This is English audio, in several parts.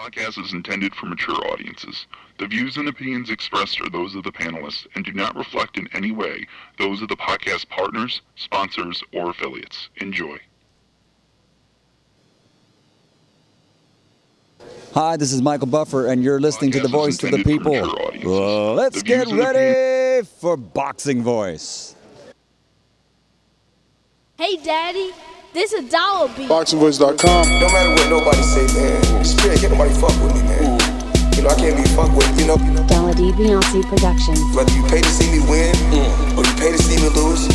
podcast is intended for mature audiences. The views and opinions expressed are those of the panelists and do not reflect in any way those of the podcast partners, sponsors, or affiliates. Enjoy. Hi, this is Michael Buffer, and you're listening to the Voice of the People. Let's get ready for Boxing Voice. Hey, Daddy, this is $1 beat. BoxingVoice.com. No matter what nobody say, man, spirit, can't nobody fuck with me, man. You know, I can't be fucked with, you know. Dazn Productions. Whether you pay to see me win, or you pay to see me lose,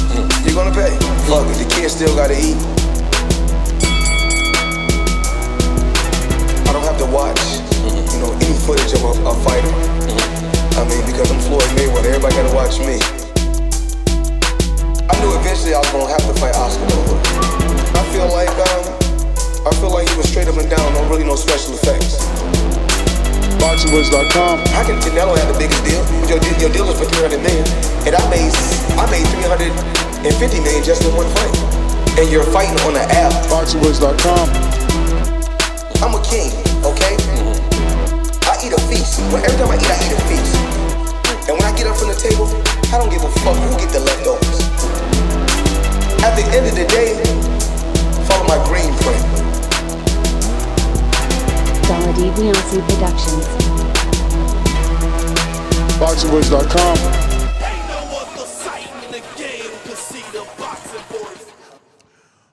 you're gonna pay. Fuck it, the kids still gotta eat. I don't have to watch, you know, any footage of a fighter. I mean, because I'm Floyd Mayweather, everybody gotta watch me. I knew eventually I was gonna have to fight Oscar. I feel like he was straight up and down, no special effects. BoxingVoice.com. How can Canelo have the biggest deal? Your deal is for $300 million, and I made $350 million just in one fight. And you're fighting on an app. BoxingVoice.com. I'm a king, okay? I eat a feast. Every time I eat a feast. And when I get up from the table, I don't give a fuck who get the leftovers. At the end of the day, follow my green print. Dazn Productions. BoxingVoice.com.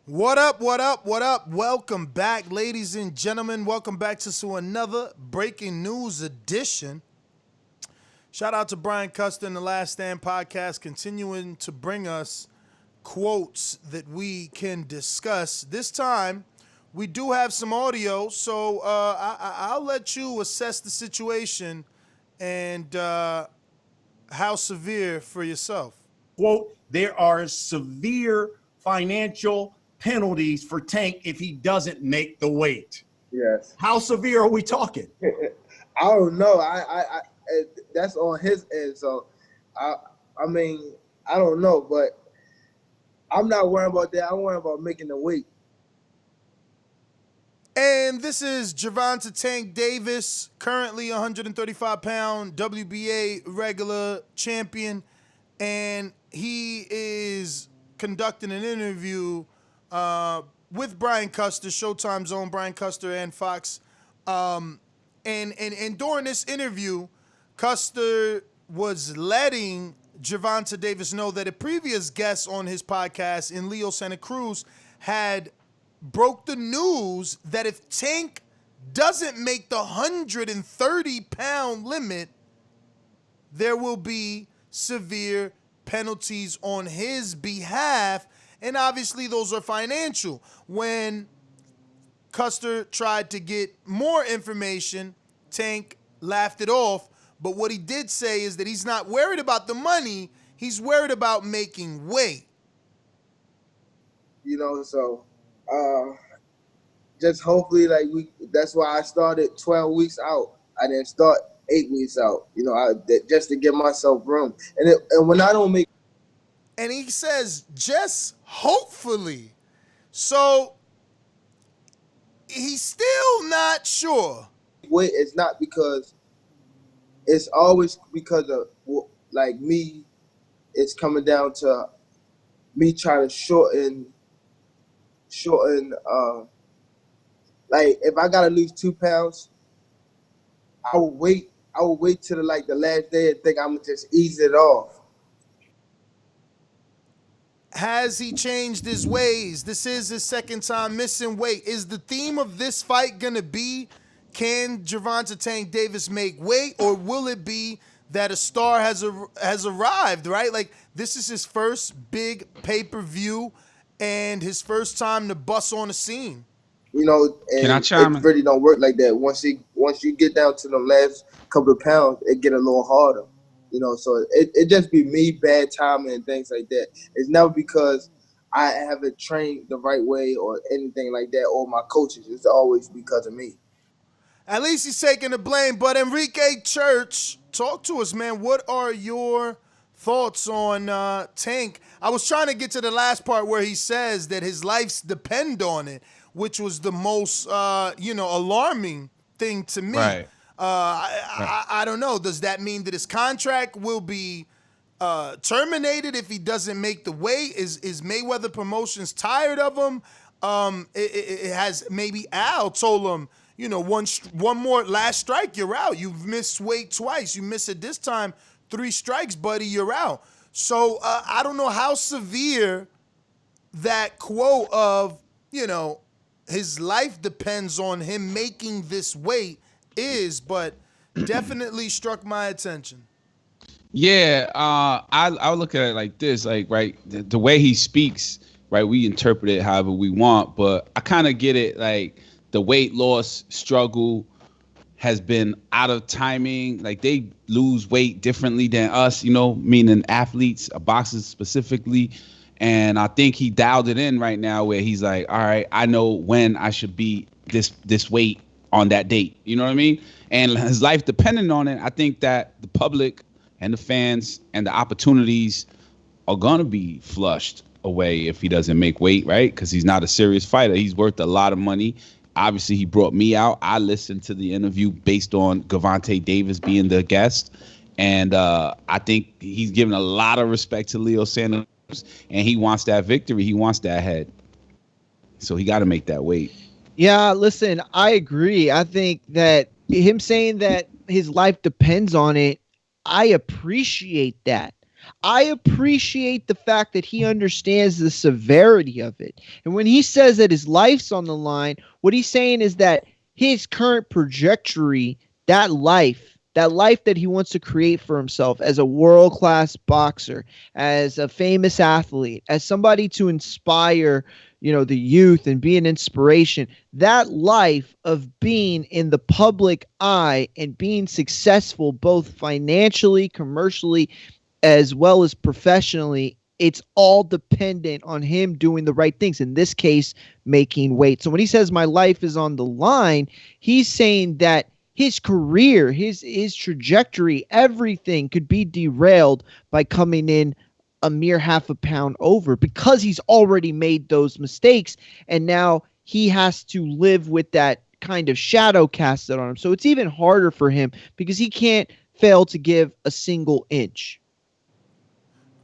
What up? Welcome back, ladies and gentlemen. Welcome back to another breaking news edition. Shout out to Brian Custer and the Last Stand podcast, continuing to bring us quotes that we can discuss. This time, we do have some audio, so I'll let you assess the situation and how severe for yourself. Quote, there are severe financial penalties for Tank if he doesn't make the weight. Yes. How severe are we talking? I don't know. I that's on his end. So I mean, I don't know, but I'm not worrying about that. I'm worrying about making the weight. And this is Gervonta Tank Davis, currently 135-pound WBA regular champion, and he is conducting an interview with Brian Custer, Showtime's own Brian Custer and Fox. And during this interview, Custer was letting Gervonta Davis know that a previous guest on his podcast in Leo Santa Cruz had broke the news that if Tank doesn't make the 130-pound limit, there will be severe penalties on his behalf. And obviously those are financial. When Custer tried to get more information, Tank laughed it off. But what he did say is that he's not worried about the money. He's worried about making weight. You know, so just hopefully, that's why I started 12 weeks out. I didn't start 8 weeks out, you know, just to give myself room. And when I don't make... And he says, just hopefully. So he's still not sure. Wait, it's not because... It's always because of, like, me. It's coming down to me trying to shorten, like, if I gotta lose 2 pounds, I will wait till the last day and think I'm gonna just ease it off. Has he changed his ways? This is his second time missing weight. Is the theme of this fight gonna be, can Gervonta Tank Davis make weight, or will it be that a star has arrived, right? Like, this is his first big pay-per-view and his first time to bust on the scene. You know, and it really don't work like that. Once you get down to the last couple of pounds, it get a little harder. You know, so it just be me, bad timing and things like that. It's never because I haven't trained the right way or anything like that, or my coaches. It's always because of me. At least he's taking the blame. But Enrique Church, talk to us, man. What are your thoughts on Tank? I was trying to get to the last part where he says that his lives depend on it, which was the most, alarming thing to me. Right. I don't know. Does that mean that his contract will be terminated if he doesn't make the weight? Is Mayweather Promotions tired of him? It has maybe Al told him, you know, one more last strike, you're out. You've missed weight twice. You miss it this time, 3 strikes, buddy, you're out. So I don't know how severe that quote of, you know, his life depends on him making this weight is, but definitely struck my attention. Yeah, I look at it like this, like, right, the way he speaks, right, we interpret it however we want, but I kind of get it, like, the weight loss struggle has been out of timing. Like, they lose weight differently than us, you know, meaning athletes, boxers specifically. And I think he dialed it in right now where he's like, all right, I know when I should be this weight on that date. You know what I mean? And his life depending on it. I think that the public and the fans and the opportunities are going to be flushed away if he doesn't make weight, right? Because he's not a serious fighter. He's worth a lot of money. Obviously, he brought me out. I listened to the interview based on Gervonta Davis being the guest. And I think he's giving a lot of respect to Leo Sanders, and he wants that victory. He wants that head. So he got to make that weight. Yeah, listen, I agree. I think that him saying that his life depends on it, I appreciate that. I appreciate the fact that he understands the severity of it. And when he says that his life's on the line, what he's saying is that his current trajectory, that life that he wants to create for himself as a world-class boxer, as a famous athlete, as somebody to inspire, you know, the youth and be an inspiration, that life of being in the public eye and being successful both financially, commercially, as well as professionally, it's all dependent on him doing the right things. In this case, making weight. So when he says my life is on the line, he's saying that his career, his trajectory, everything could be derailed by coming in a mere half a pound over because he's already made those mistakes. And now he has to live with that kind of shadow casted on him. So it's even harder for him because he can't fail to give a single inch.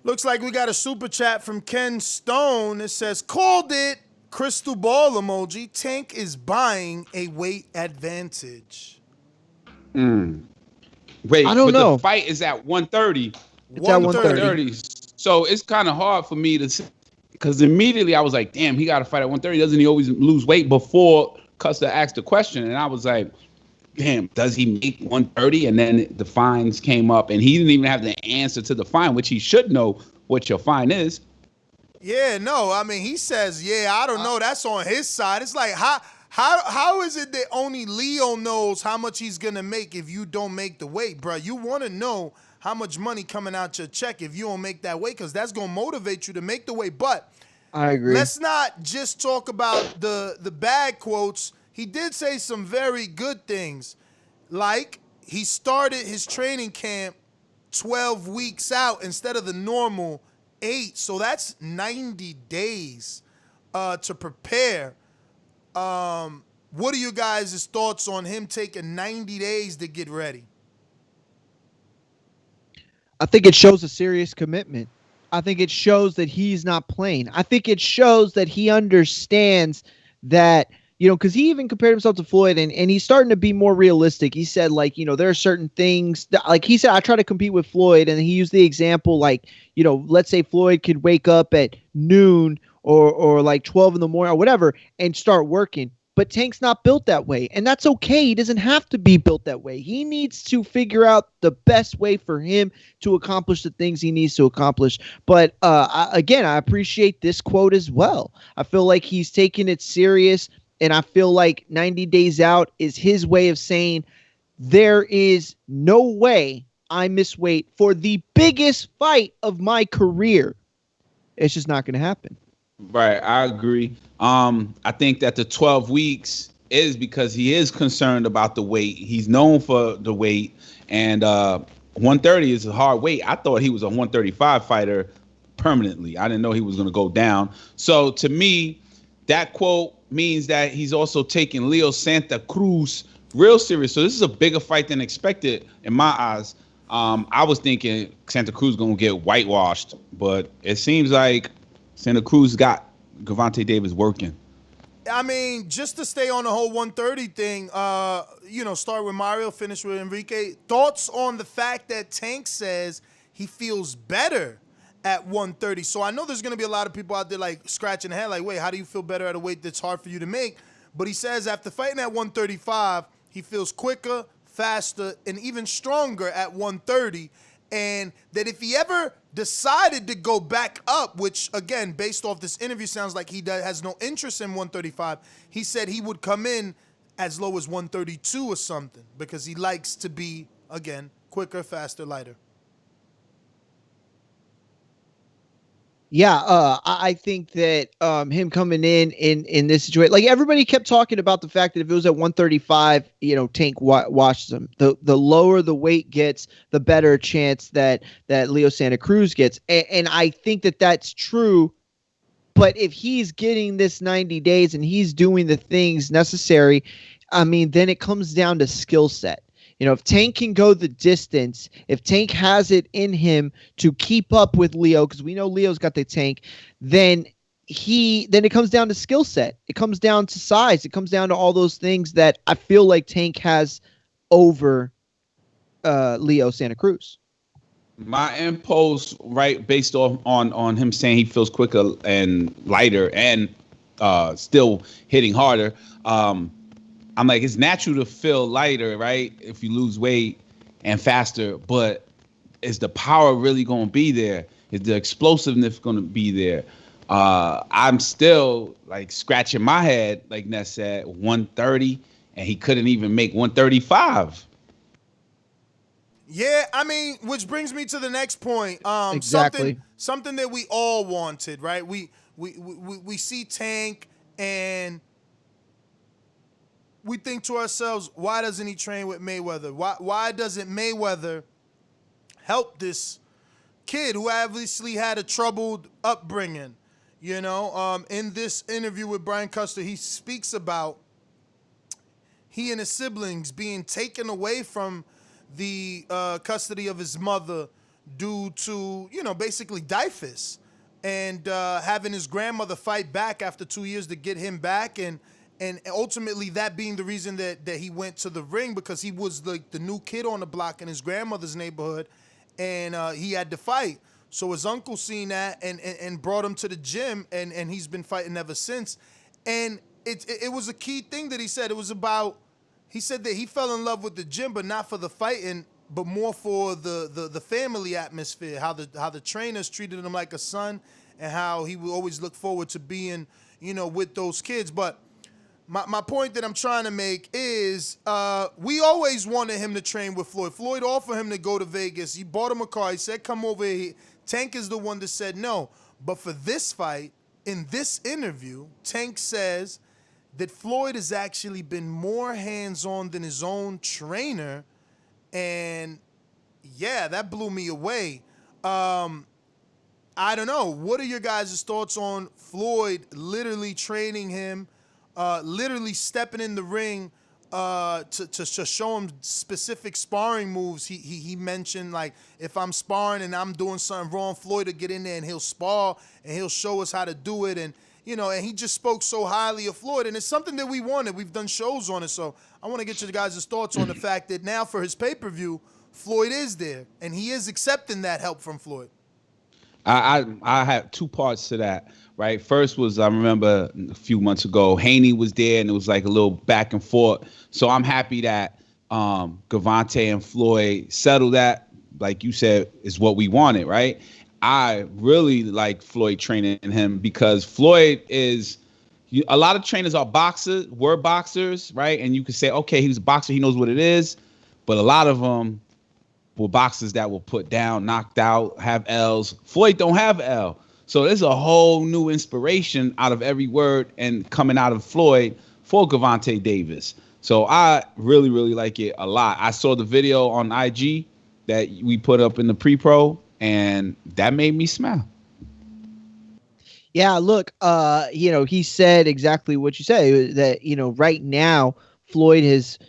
Looks like we got a super chat from Ken Stone. It says, called it, crystal ball emoji. Tank is buying a weight advantage. Wait, I don't know. The fight is at 130. It's at 130. So it's kind of hard for me to, because immediately I was like, damn, he got to fight at 130. Doesn't he always lose weight? Before Custer asked the question, and I was like, damn, does he make 130? And then the fines came up, and he didn't even have the answer to the fine, which he should know what your fine is. Yeah, no, I mean, he says, yeah, I don't know. That's on his side. It's like, how is it that only Leo knows how much he's going to make if you don't make the weight, bro? You want to know how much money coming out your check if you don't make that weight, because that's going to motivate you to make the weight. But I agree. Let's not just talk about the bad quotes. He did say some very good things, like he started his training camp 12 weeks out instead of the normal 8. So that's 90 days to prepare. What are you guys' thoughts on him taking 90 days to get ready? I think it shows a serious commitment. I think it shows that he's not playing. I think it shows that he understands that, you know, because he even compared himself to Floyd, and he's starting to be more realistic. He said, like, you know, there are certain things that, like he said, I try to compete with Floyd, and he used the example, like, you know, let's say Floyd could wake up at noon or like 12 in the morning or whatever and start working. But Tank's not built that way, and that's okay. He doesn't have to be built that way. He needs to figure out the best way for him to accomplish the things he needs to accomplish. But I appreciate this quote as well. I feel like he's taking it serious, and I feel like 90 days out is his way of saying there is no way I miss weight for the biggest fight of my career. It's just not going to happen. Right, I agree. I think that the 12 weeks is because he is concerned about the weight. He's known for the weight, and 130 is a hard weight. I thought he was a 135 fighter permanently. I didn't know he was going to go down. So to me, that quote means that he's also taking Leo Santa Cruz real serious. So this is a bigger fight than expected in my eyes. I was thinking Santa Cruz gonna get whitewashed, but it seems like Santa Cruz got Gervonta Davis working. I mean, just to stay on the whole 130 thing, start with Mario, finish with Enrique. Thoughts on the fact that Tank says he feels better at 130. So I know there's going to be a lot of people out there like scratching their head like, wait, how do you feel better at a weight that's hard for you to make? But he says after fighting at 135, he feels quicker, faster, and even stronger at 130. And that if he ever decided to go back up, which, again, based off this interview, sounds like he has no interest in 135, he said he would come in as low as 132 or something because he likes to be, again, quicker, faster, lighter. Yeah, I think that him coming in this situation, like everybody kept talking about the fact that if it was at 135, Tank washes him. The lower the weight gets, the better chance that Leo Santa Cruz gets, and I think that that's true. But if he's getting this 90 days and he's doing the things necessary, I mean, then it comes down to skill set. If Tank can go the distance, if Tank has it in him to keep up with Leo, because we know Leo's got the Tank, then it comes down to skill set. It comes down to size. It comes down to all those things that I feel like Tank has over Leo Santa Cruz. My impulse, right, based off on him saying he feels quicker and lighter and still hitting harder. I'm like, it's natural to feel lighter, right? If you lose weight and faster, but is the power really going to be there? Is the explosiveness going to be there? I'm still like scratching my head, like Ness said, 130, and he couldn't even make 135. Yeah, I mean, which brings me to the next point. Exactly. Something that we all wanted, right? We see Tank and we think to ourselves, why doesn't he train with Mayweather? Why doesn't Mayweather help this kid who obviously had a troubled upbringing? In this interview with Brian Custer, he speaks about he and his siblings being taken away from the custody of his mother due to, basically Dyfus, and having his grandmother fight back after 2 years to get him back, and ultimately that being the reason that he went to the ring, because he was like the new kid on the block in his grandmother's neighborhood, and he had to fight. So his uncle seen that and brought him to the gym, and he's been fighting ever since. And it was a key thing that he said. It was about, he said that he fell in love with the gym, but not for the fighting, but more for the family atmosphere, how the trainers treated him like a son, and how he would always look forward to being, with those kids. But my point that I'm trying to make is we always wanted him to train with Floyd. Floyd offered him to go to Vegas. He bought him a car. He said, come over here. Tank is the one that said no. But for this fight, in this interview, Tank says that Floyd has actually been more hands-on than his own trainer. And, yeah, that blew me away. I don't know. What are your guys' thoughts on Floyd literally training him, literally stepping in the ring to show him specific sparring moves? He mentioned, like, if I'm sparring and I'm doing something wrong, Floyd will get in there and he'll spar and he'll show us how to do it. And, and he just spoke so highly of Floyd. And it's something that we wanted. We've done shows on it. So I want to get your guys' thoughts on the fact that now for his pay-per-view, Floyd is there and he is accepting that help from Floyd. I have two parts to that, right? First was, I remember a few months ago, Haney was there and it was like a little back and forth. So I'm happy that Gervonta and Floyd settled that, like you said, is what we wanted, right? I really like Floyd training him because Floyd is, a lot of trainers are were boxers, right? And you could say, okay, he was a boxer, he knows what it is. But a lot of them were boxers that were put down, knocked out, have L's. Floyd don't have L. So there's a whole new inspiration out of every word and coming out of Floyd for Gervonta Davis. So I really, really like it a lot. I saw the video on IG that we put up in the pre-pro, and that made me smile. Yeah, look, he said exactly what you said, that, right now Floyd has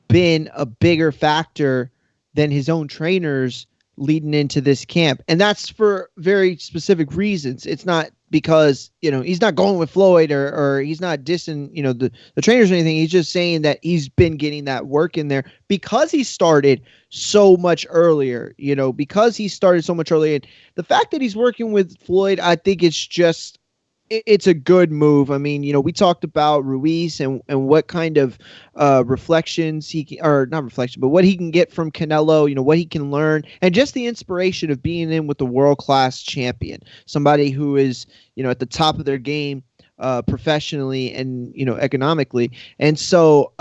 been a bigger factor than his own trainers leading into this camp. And that's for very specific reasons. It's not because, he's not going with Floyd or he's not dissing, the trainers or anything. He's just saying that he's been getting that work in there because he started so much earlier, because he started so much earlier. And the fact that he's working with Floyd, I think it's a good move. I mean, we talked about Ruiz and what kind of reflections but what he can get from Canelo, what he can learn, and just the inspiration of being in with a world-class champion, somebody who is, at the top of their game professionally and, economically. And so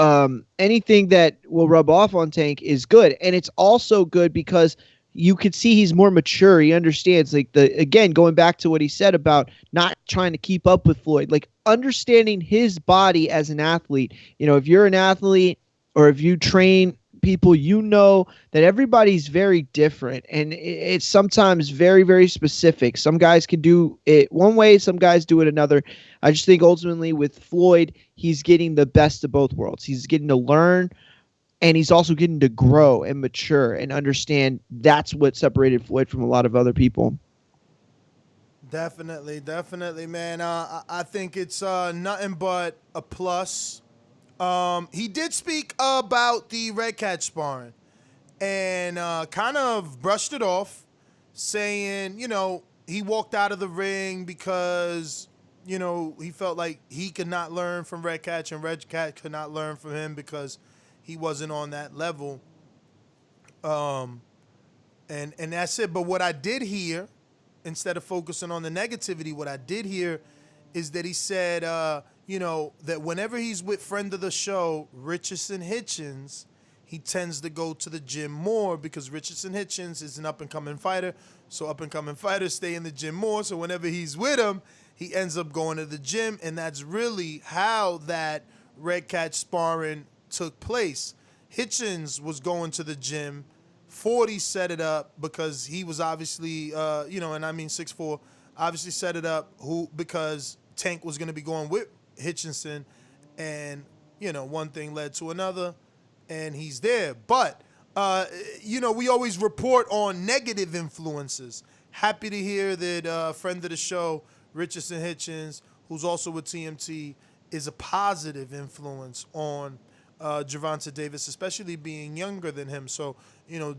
anything that will rub off on Tank is good. And it's also good because you could see he's more mature. He understands, again, going back to what he said about not trying to keep up with Floyd, understanding his body as an athlete. If you're an athlete or if you train people, that everybody's very different. And it's sometimes very, very specific. Some guys can do it one way, some guys do it another. I just think ultimately with Floyd, he's getting the best of both worlds. He's getting to learn, and he's also getting to grow and mature and understand. That's what separated Floyd from a lot of other people. Definitely, man. I think it's nothing but a plus. He did speak about the Red Cat sparring and kind of brushed it off, saying, he walked out of the ring because, he felt like he could not learn from Red Cat and Red Cat could not learn from him because he wasn't on that level. And that's it. But what I did hear, instead of focusing on the negativity, what I did hear is that he said, that whenever he's with friend of the show, Richardson Hitchens, he tends to go to the gym more because Richardson Hitchens is an up-and-coming fighter. So up-and-coming fighters stay in the gym more. So whenever he's with him, he ends up going to the gym. And that's really how that Red Cat sparring took place. Hitchens was going to the gym. 40 set it up because he was obviously, and I mean 6'4", obviously set it up because Tank was going to be going with Hitchinson, and, one thing led to another, and he's there. But, we always report on negative influences. Happy to hear that friend of the show, Richardson Hitchens, who's also with TMT, is a positive influence on Gervonta Davis, especially being younger than him. So,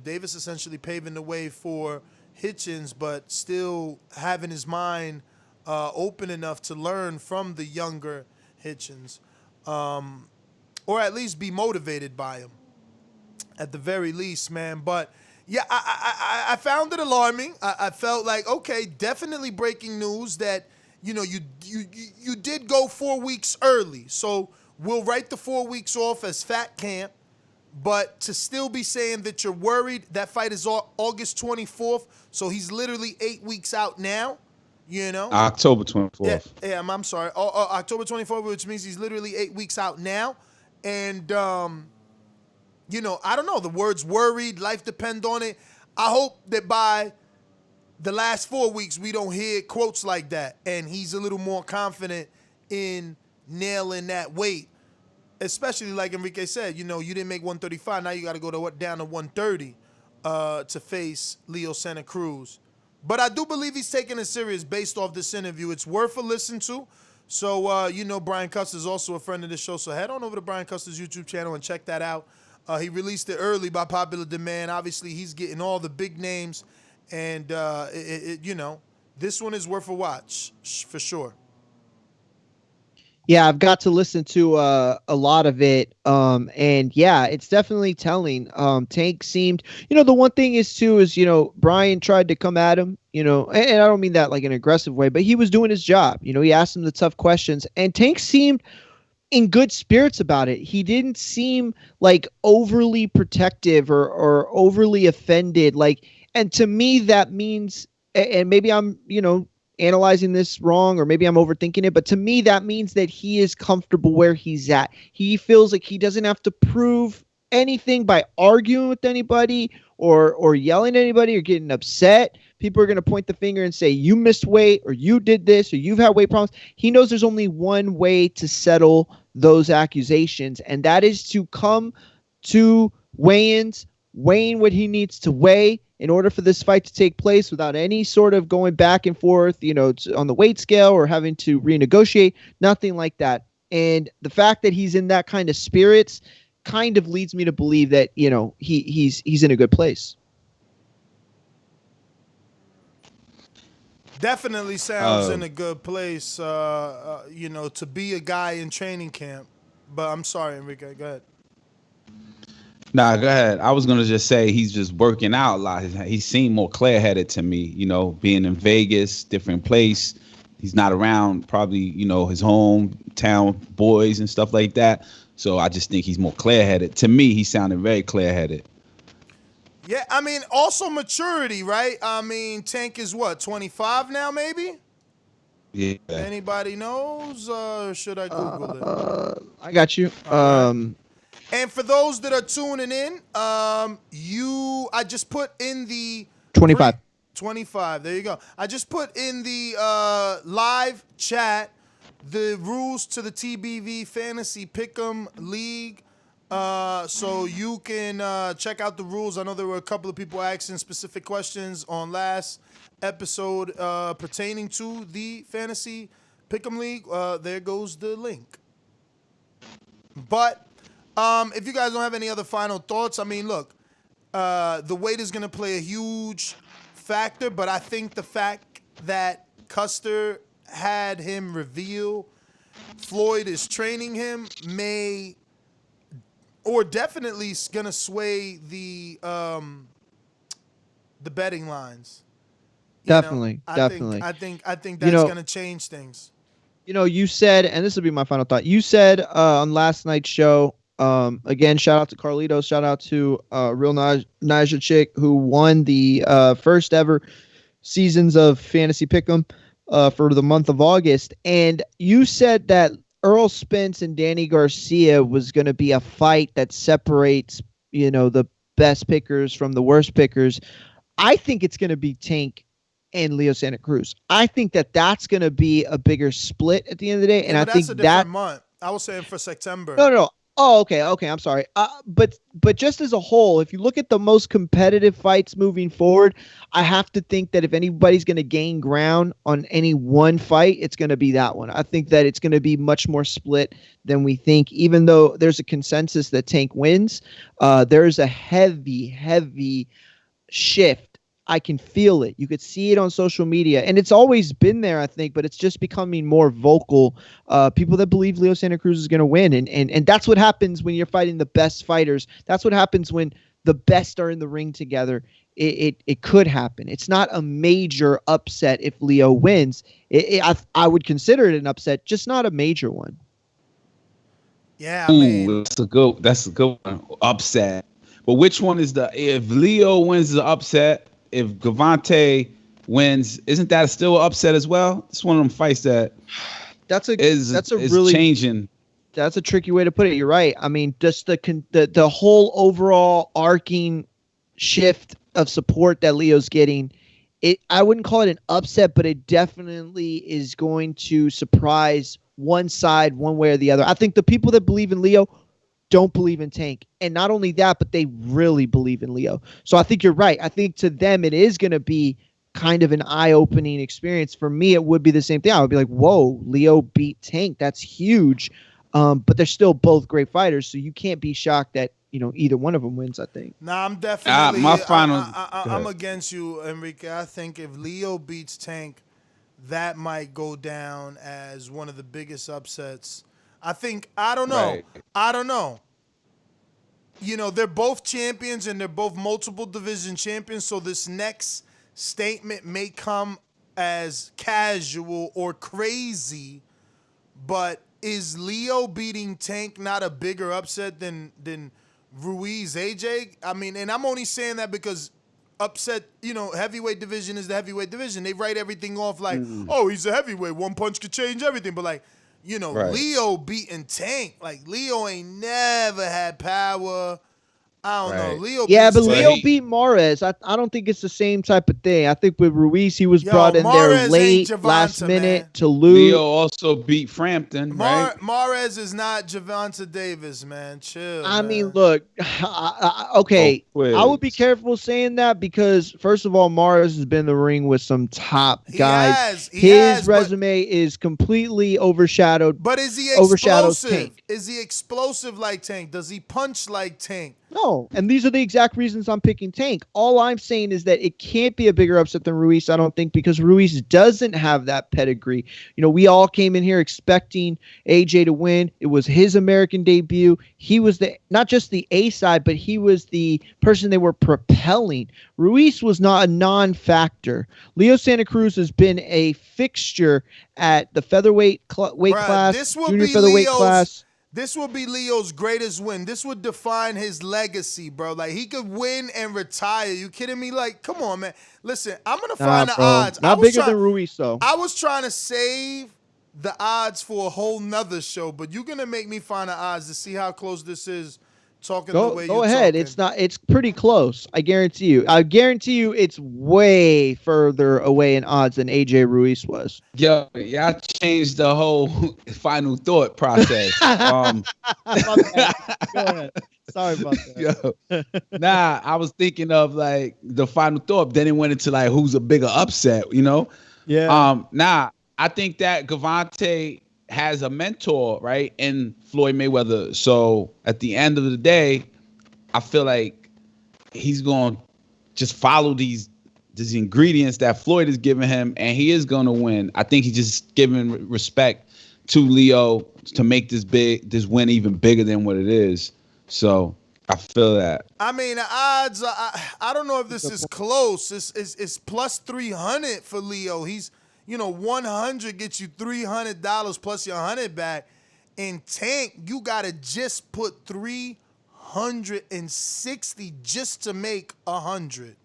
Davis essentially paving the way for Hitchens, but still having his mind open enough to learn from the younger Hitchens, or at least be motivated by him, at the very least, man. But yeah, I found it alarming. I felt like, okay, definitely breaking news that you did go 4 weeks early, so we'll write the 4 weeks off as fat camp. But to still be saying that you're worried, that fight is August 24th, so he's literally 8 weeks out now, October 24th. Yeah, I'm sorry. October 24th, which means he's literally 8 weeks out now. And, I don't know. The words worried, life depend on it. I hope that by the last 4 weeks we don't hear quotes like that, and he's a little more confident in nailing that weight. Especially like Enrique said, you didn't make 135. Now you got to go down to 130 to face Leo Santa Cruz. But I do believe he's taking it serious based off this interview. It's worth a listen to. So, Brian Custer is also a friend of the show. So head on over to Brian Custer's YouTube channel and check that out. He released it early by popular demand. Obviously, he's getting all the big names. And, this one is worth a watch for sure. Yeah, I've got to listen to a lot of it. And yeah, it's definitely telling. Tank seemed, the one thing is Brian tried to come at him, and I don't mean that like an aggressive way, but he was doing his job. He asked him the tough questions, and Tank seemed in good spirits about it. He didn't seem like overly protective or overly offended. And to me, that means, and maybe I'm, analyzing this wrong, or maybe I'm overthinking it, but to me that means that he is comfortable where he's at. He feels like he doesn't have to prove anything by arguing with anybody or yelling at anybody or getting upset. People are going to point the finger and say, you missed weight, or you did this, or you've had weight problems. He knows there's only one way to settle those accusations, and that is to come 2 weigh-ins, weighing what he needs to weigh in order for this fight to take place without any sort of going back and forth, on the weight scale or having to renegotiate, nothing like that. And the fact that he's in that kind of spirits kind of leads me to believe that, he's in a good place. Definitely sounds in a good place, to be a guy in training camp. But I'm sorry, Enrique, go ahead. Nah, go ahead. I was going to just say he's just working out a lot. He seemed more clear-headed to me, being in Vegas, different place. He's not around probably, his hometown boys and stuff like that. So I just think he's more clear-headed. To me, he sounded very clear-headed. Yeah, I mean, also maturity, right? I mean, Tank is what, 25 now, maybe? Yeah. Anybody knows? Or should I Google it? I got you. And for those that are tuning in, I just put in the 25. 25. There you go. I just put in the live chat the rules to the TBV Fantasy Pick'em League. So you can check out the rules. I know there were a couple of people asking specific questions on last episode pertaining to the Fantasy Pick'em League. There goes the link. But if you guys don't have any other final thoughts, I mean, look, the weight is going to play a huge factor, but I think the fact that Custer had him reveal Floyd is training him may or definitely is going to sway the betting lines. Definitely. I think that's going to change things. You said, and this will be my final thought, you said on last night's show, again, shout out to Carlitos, shout out to Real Naja Chick, who won the first ever seasons of Fantasy Pick'em for the month of August. And you said that Earl Spence and Danny Garcia was going to be a fight that separates, the best pickers from the worst pickers. I think it's going to be Tank and Leo Santa Cruz. I think that that's going to be a bigger split at the end of the day. And I think that's a different month. I was saying for September. No. Oh, okay. I'm sorry. But just as a whole, if you look at the most competitive fights moving forward, I have to think that if anybody's going to gain ground on any one fight, it's going to be that one. I think that it's going to be much more split than we think, even though there's a consensus that Tank wins. There's a heavy shift. I can feel it. You could see it on social media, and it's always been there, I think, but it's just becoming more vocal. People that believe Leo Santa Cruz is going to win, and that's what happens when you're fighting the best fighters. That's what happens when the best are in the ring together. It could happen. It's not a major upset if Leo wins. I would consider it an upset, just not a major one. Yeah, I mean, that's a good one. Upset. But which one is if Leo wins the upset? If Gervonta wins, isn't that still an upset as well? It's one of them fights that's really changing. That's a tricky way to put it. You're right. I mean, just the whole overall arcing shift of support that Leo's getting, I wouldn't call it an upset, but it definitely is going to surprise one side one way or the other. I think the people that believe in Leo don't believe in Tank. And not only that, but they really believe in Leo. So I think you're right. I think to them, it is going to be kind of an eye-opening experience. For me, it would be the same thing. I would be like, whoa, Leo beat Tank. That's huge. But they're still both great fighters. So you can't be shocked that, either one of them wins, I think. Nah, I'm definitely I'm against you, Enrique. I think if Leo beats Tank, that might go down as one of the biggest upsets. I don't know. Right. They're both champions and they're both multiple division champions. So this next statement may come as casual or crazy, but is Leo beating Tank not a bigger upset than Ruiz AJ? I mean, and I'm only saying that because upset, heavyweight division is the heavyweight division. They write everything off like, oh, he's a heavyweight. One punch could change everything. But right. Leo beating Tank. Like, Leo ain't never had power. I don't know. Leo. Yeah, but Tank. Leo beat Mares. I don't think it's the same type of thing. I think with Ruiz, he was brought in Mares there late, Gervonta, last minute man. to lose. Leo also beat Frampton, right? Mares is not Gervonta Davis, man. Chill. I man. mean, look, okay. I would be careful saying that because, first of all, Mares has been in the ring with some top guys. His resume is completely overshadowed. But is he overshadows explosive? Tank. Is he explosive like Tank? Does he punch like Tank? No, and these are the exact reasons I'm picking Tank. All I'm saying is that it can't be a bigger upset than Ruiz, I don't think, because Ruiz doesn't have that pedigree. You know, we all came in here expecting AJ to win. It was his American debut. He was not just the A side, but he was the person they were propelling. Ruiz was not a non-factor. Leo Santa Cruz has been a fixture at the featherweight weight class, junior featherweight class. This will be Leo's greatest win. This would define his legacy, bro. Like, he could win and retire. You kidding me? Like, come on, man. Listen, I'm going to find the odds. Not bigger than Ruiz, though. I was trying to save the odds for a whole nother show, but you're going to make me find the odds to see how close this is talking the way you're Go ahead. talking. It's pretty close. I guarantee you. I guarantee you it's way further away in odds than AJ Ruiz was. Yo, I changed the whole final thought process. Go ahead. Sorry about that. Yo, I was thinking of like the final thought, then it went into like who's a bigger upset, you know? Yeah. I think that Gervonta has a mentor, right, in Floyd Mayweather. So at the end of the day, I feel like he's going to just follow these ingredients that Floyd is giving him, and he is going to win. I think he's just giving respect to Leo to make this win even bigger than what it is. So I feel that. I mean, the odds, I don't know if this is close. It's plus 300 for Leo. He's, 100 gets you $300 plus your 100 back. In Tank, you got to just put 360 just to make 100.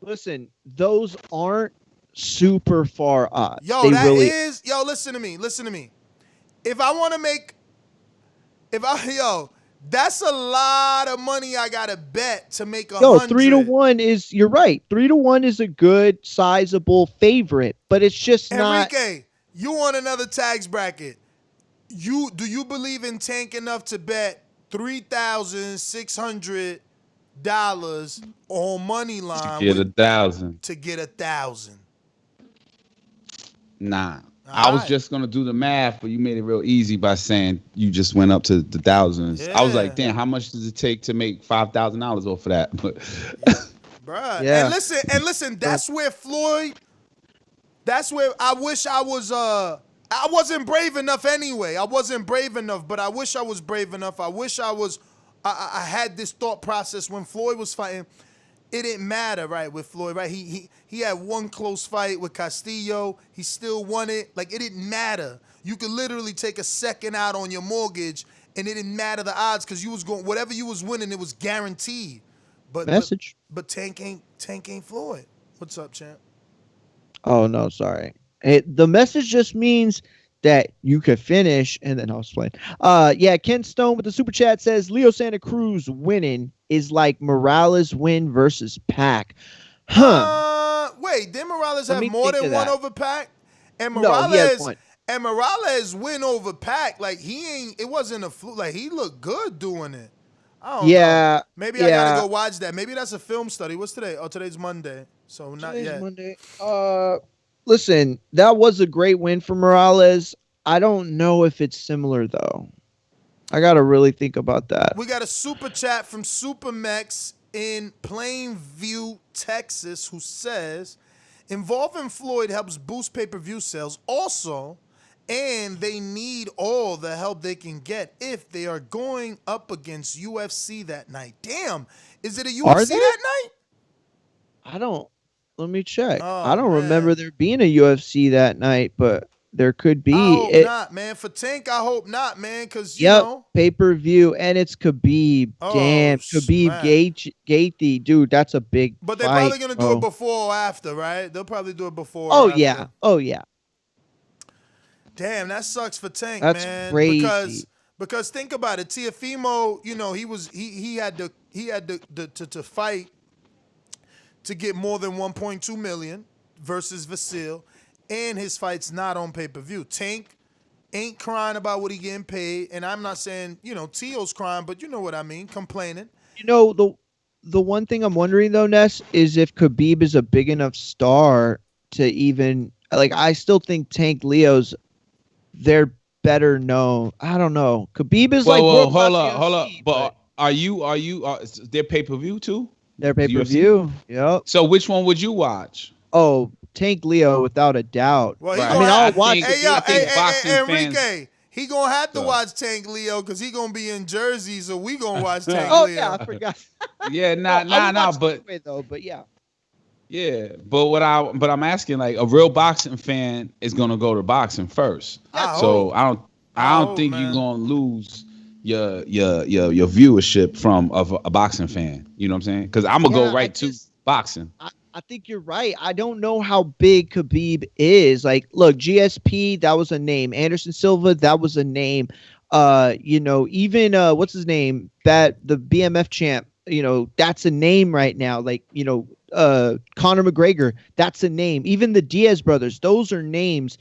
Listen, those aren't super far odds. Yo, listen to me. If I want to make, that's a lot of money I got to bet to make 100. 3-1 is, you're right. 3-1 is a good, sizable favorite, but it's just not. Enrique, you want another tax bracket. Do you believe in Tank enough to bet $3,600 on money line to get 1,000? To get 1,000. Nah. I was just gonna do the math, but you made it real easy by saying you just went up to the thousands. Yeah. I was like, damn, how much does it take to make $5,000 off of that? Bruh. Yeah. And listen, that's where Floyd. That's where I wish I was. I wasn't brave enough anyway. I wasn't brave enough, but I wish I was brave enough. I wish I was. I had this thought process when Floyd was fighting. It didn't matter, right, with Floyd, right? He had one close fight with Castillo. He still won it. Like, it didn't matter. You could literally take a second out on your mortgage, and it didn't matter the odds because you was going whatever you was winning, it was guaranteed. But Tank ain't Floyd. What's up, champ? Oh no, sorry. The message just means that you could finish, and then I'll explain. Ken Stone with the super chat says Leo Santa Cruz winning is like Morales win versus Pac. Wait, did Morales have more than one over Pac? And Morales win over Pac. Like, it wasn't a fluke. Like, he looked good doing it. I don't know. Maybe I gotta go watch that. Maybe that's a film study. What's today? Oh, today's Monday. So not yet. Monday. Listen, that was a great win for Morales. I don't know if it's similar, though. I got to really think about that. We got a super chat from Supermex in Plainview, Texas, who says, involving Floyd helps boost pay-per-view sales also, and they need all the help they can get if they are going up against UFC that night. Damn, is it a UFC that night? Let me check. I don't remember there being a UFC that night, but there could be. I hope not, man. For Tank, I hope not, man, because, you know. Pay-per-view, and it's Khabib. Damn, Khabib Gaethje. Dude, that's a big But they're probably going to do it before or after, right? They'll probably do it before or after. Oh, yeah. Damn, that sucks for Tank, that's man. Crazy. Because think about it, Teofimo, you know, he had to fight to get more than 1.2 million versus Vasil, and his fight's not on pay-per-view. Tank ain't crying about what he getting paid, and I'm not saying, you know, Teo's crying, but you know what I mean, complaining. You know, the one thing I'm wondering though, Ness, is if Khabib is a big enough star to even like. I still think Tank Leo's they're better known. I don't know. Khabib is like hold up. But are their pay-per-view too? Their pay-per-view. Yep. So which one would you watch? Oh, Tank Leo, without a doubt. Well, I mean, I'll watch. Enrique, he gonna have to watch Tank Leo because he gonna be in Jersey, so we gonna watch Tank Leo. Oh yeah, I forgot. Yeah, but yeah. Yeah, but I'm asking, like, a real boxing fan is gonna go to boxing first. I don't think you're gonna lose your viewership from a boxing fan. You know what I'm saying? Because I'm gonna go right to boxing. I think you're right. I don't know how big Khabib is. Like, look, GSP, that was a name. Anderson Silva, that was a name. You know, even what's his name? That the BMF champ. You know, that's a name right now. Like, you know, Conor McGregor, that's a name. Even the Diaz brothers, those are names.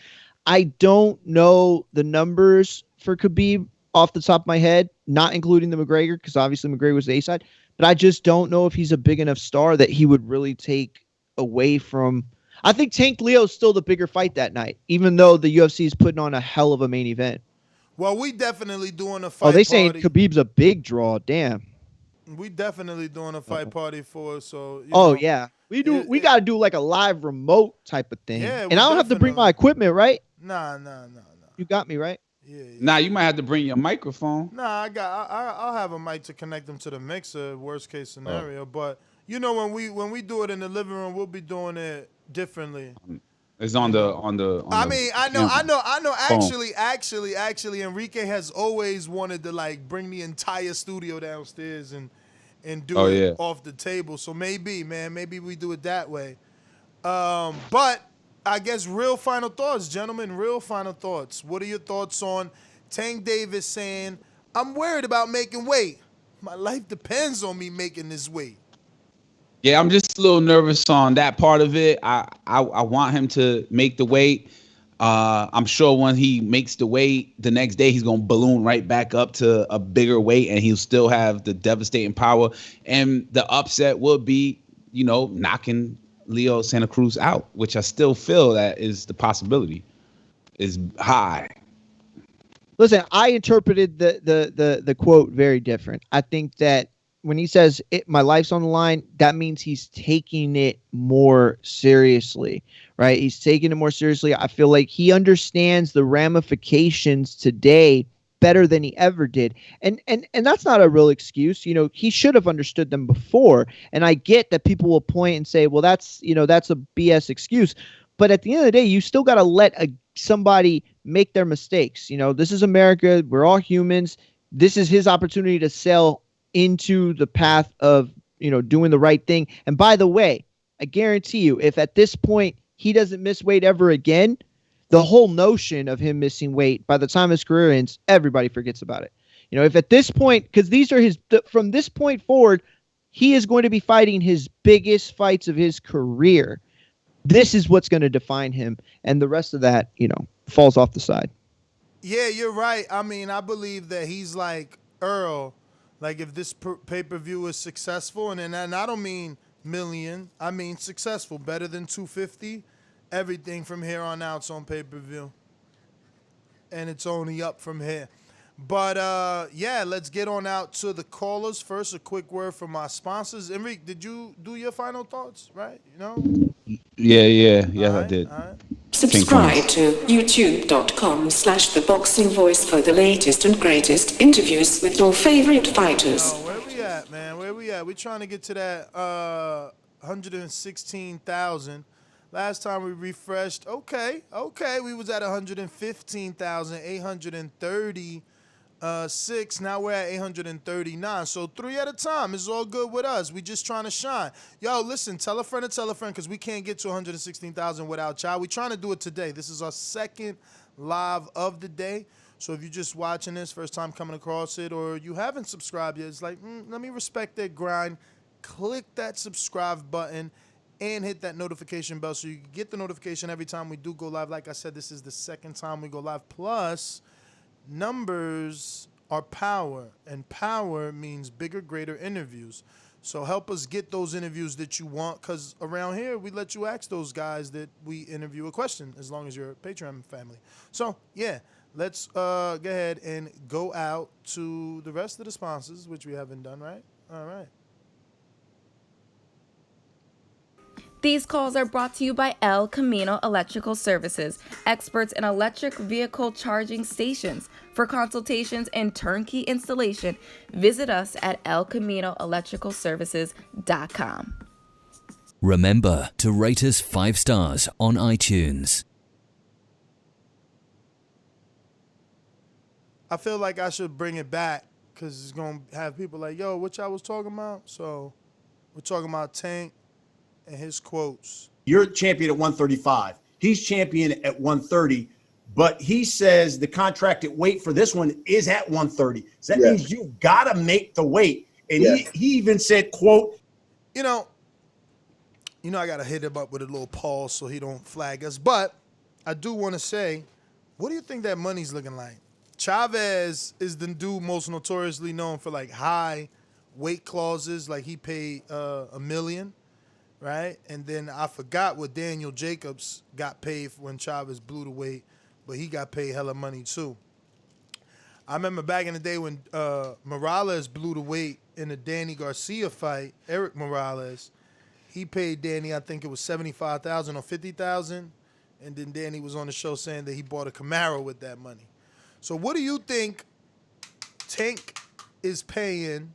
I don't know the numbers for Khabib off the top of my head, not including the McGregor, because obviously McGregor was the A side. But I just don't know if he's a big enough star that he would really take away from. I think Tank Leo is still the bigger fight that night, even though the UFC is putting on a hell of a main event. Well, we definitely doing a fight. Oh, they party. saying Khabib's a big draw. Damn. We definitely doing a fight party for it. So. Yeah, we do. We gotta do like a live remote type of thing. Yeah, and I don't have to bring my equipment, right? Nah. You got me right. Yeah. Nah, you might have to bring your microphone. Nah, I'll have a mic to connect them to the mixer. Worst case scenario, but you know when we do it in the living room, we'll be doing it differently. It's on the. I know. Actually, Enrique has always wanted to like bring the entire studio downstairs and do it off the table. So maybe we do it that way. But I guess real final thoughts, gentlemen. Real final thoughts. What are your thoughts on Tank Davis saying, "I'm worried about making weight. My life depends on me making this weight." Yeah, I'm just a little nervous on that part of it. I want him to make the weight. I'm sure when he makes the weight, the next day he's going to balloon right back up to a bigger weight, and he'll still have the devastating power. And the upset will be, you know, knocking Leo Santa Cruz out, which I still feel that is the possibility is high. Listen, I interpreted the quote very different. I think that when he says my life's on the line, that means he's taking it more seriously, right? He's taking it more seriously. I feel like he understands the ramifications today better than he ever did. And that's not a real excuse. You know, he should have understood them before. And I get that people will point and say, well, that's a BS excuse. But at the end of the day, you still got to let somebody make their mistakes. You know, this is America. We're all humans. This is his opportunity to sell into the path of, you know, doing the right thing. And by the way, I guarantee you, if at this point he doesn't miss weight ever again, the whole notion of him missing weight, by the time his career ends, everybody forgets about it. You know, if at this point, because these are from this point forward, he is going to be fighting his biggest fights of his career. This is what's going to define him. And the rest of that, you know, falls off the side. Yeah, you're right. I mean, I believe that he's like Earl. Like, if this pay-per-view is successful, and I don't mean million, I mean successful, better than 250, everything from here on out's on pay-per-view. And it's only up from here. But, yeah, let's get on out to the callers. First, a quick word from our sponsors. Enrique, did you do your final thoughts, right? You know? Yeah, I did. All right. Subscribe to youtube.com/theboxingvoice for the latest and greatest interviews with your favorite fighters. Where we at, man? Where we at? We're trying to get to that 116,000. Last time we refreshed, okay, we was at 115,836. Now we're at 839. So 3 at a time. It's all good with us. We just trying to shine. Yo, listen, tell a friend, because we can't get to 116,000 without y'all. We trying to do it today. This is our second live of the day. So if you're just watching this, first time coming across it, or you haven't subscribed yet, it's like, let me respect their grind. Click that subscribe button and hit that notification bell so you can get the notification every time we do go live. Like I said, this is the second time we go live. Plus, numbers are power, and power means bigger, greater interviews. So help us get those interviews that you want, because around here, we let you ask those guys that we interview a question, as long as you're a Patreon family. So, yeah, let's go ahead and go out to the rest of the sponsors, which we haven't done, right? All right. These calls are brought to you by El Camino Electrical Services, experts in electric vehicle charging stations. For consultations and turnkey installation, visit us at elcaminoelectricalservices.com. Remember to rate us 5 stars on iTunes. I feel like I should bring it back because it's going to have people like, yo, what y'all was talking about? So we're talking about Tank and his quotes. You're champion at 135. He's champion at 130, but he says the contracted weight for this one is at 130. So that means you got to make the weight. And he even said, quote, You know, I got to hit him up with a little pause so he don't flag us. But I do want to say, what do you think that money's looking like? Chavez is the dude most notoriously known for like high weight clauses, like he paid $1 million. Right? And then I forgot what Daniel Jacobs got paid when Chavez blew the weight, but he got paid hella money too. I remember back in the day when Morales blew the weight in the Danny Garcia fight, Eric Morales, he paid Danny, I think it was $75,000 or $50,000, and then Danny was on the show saying that he bought a Camaro with that money. So what do you think Tank is paying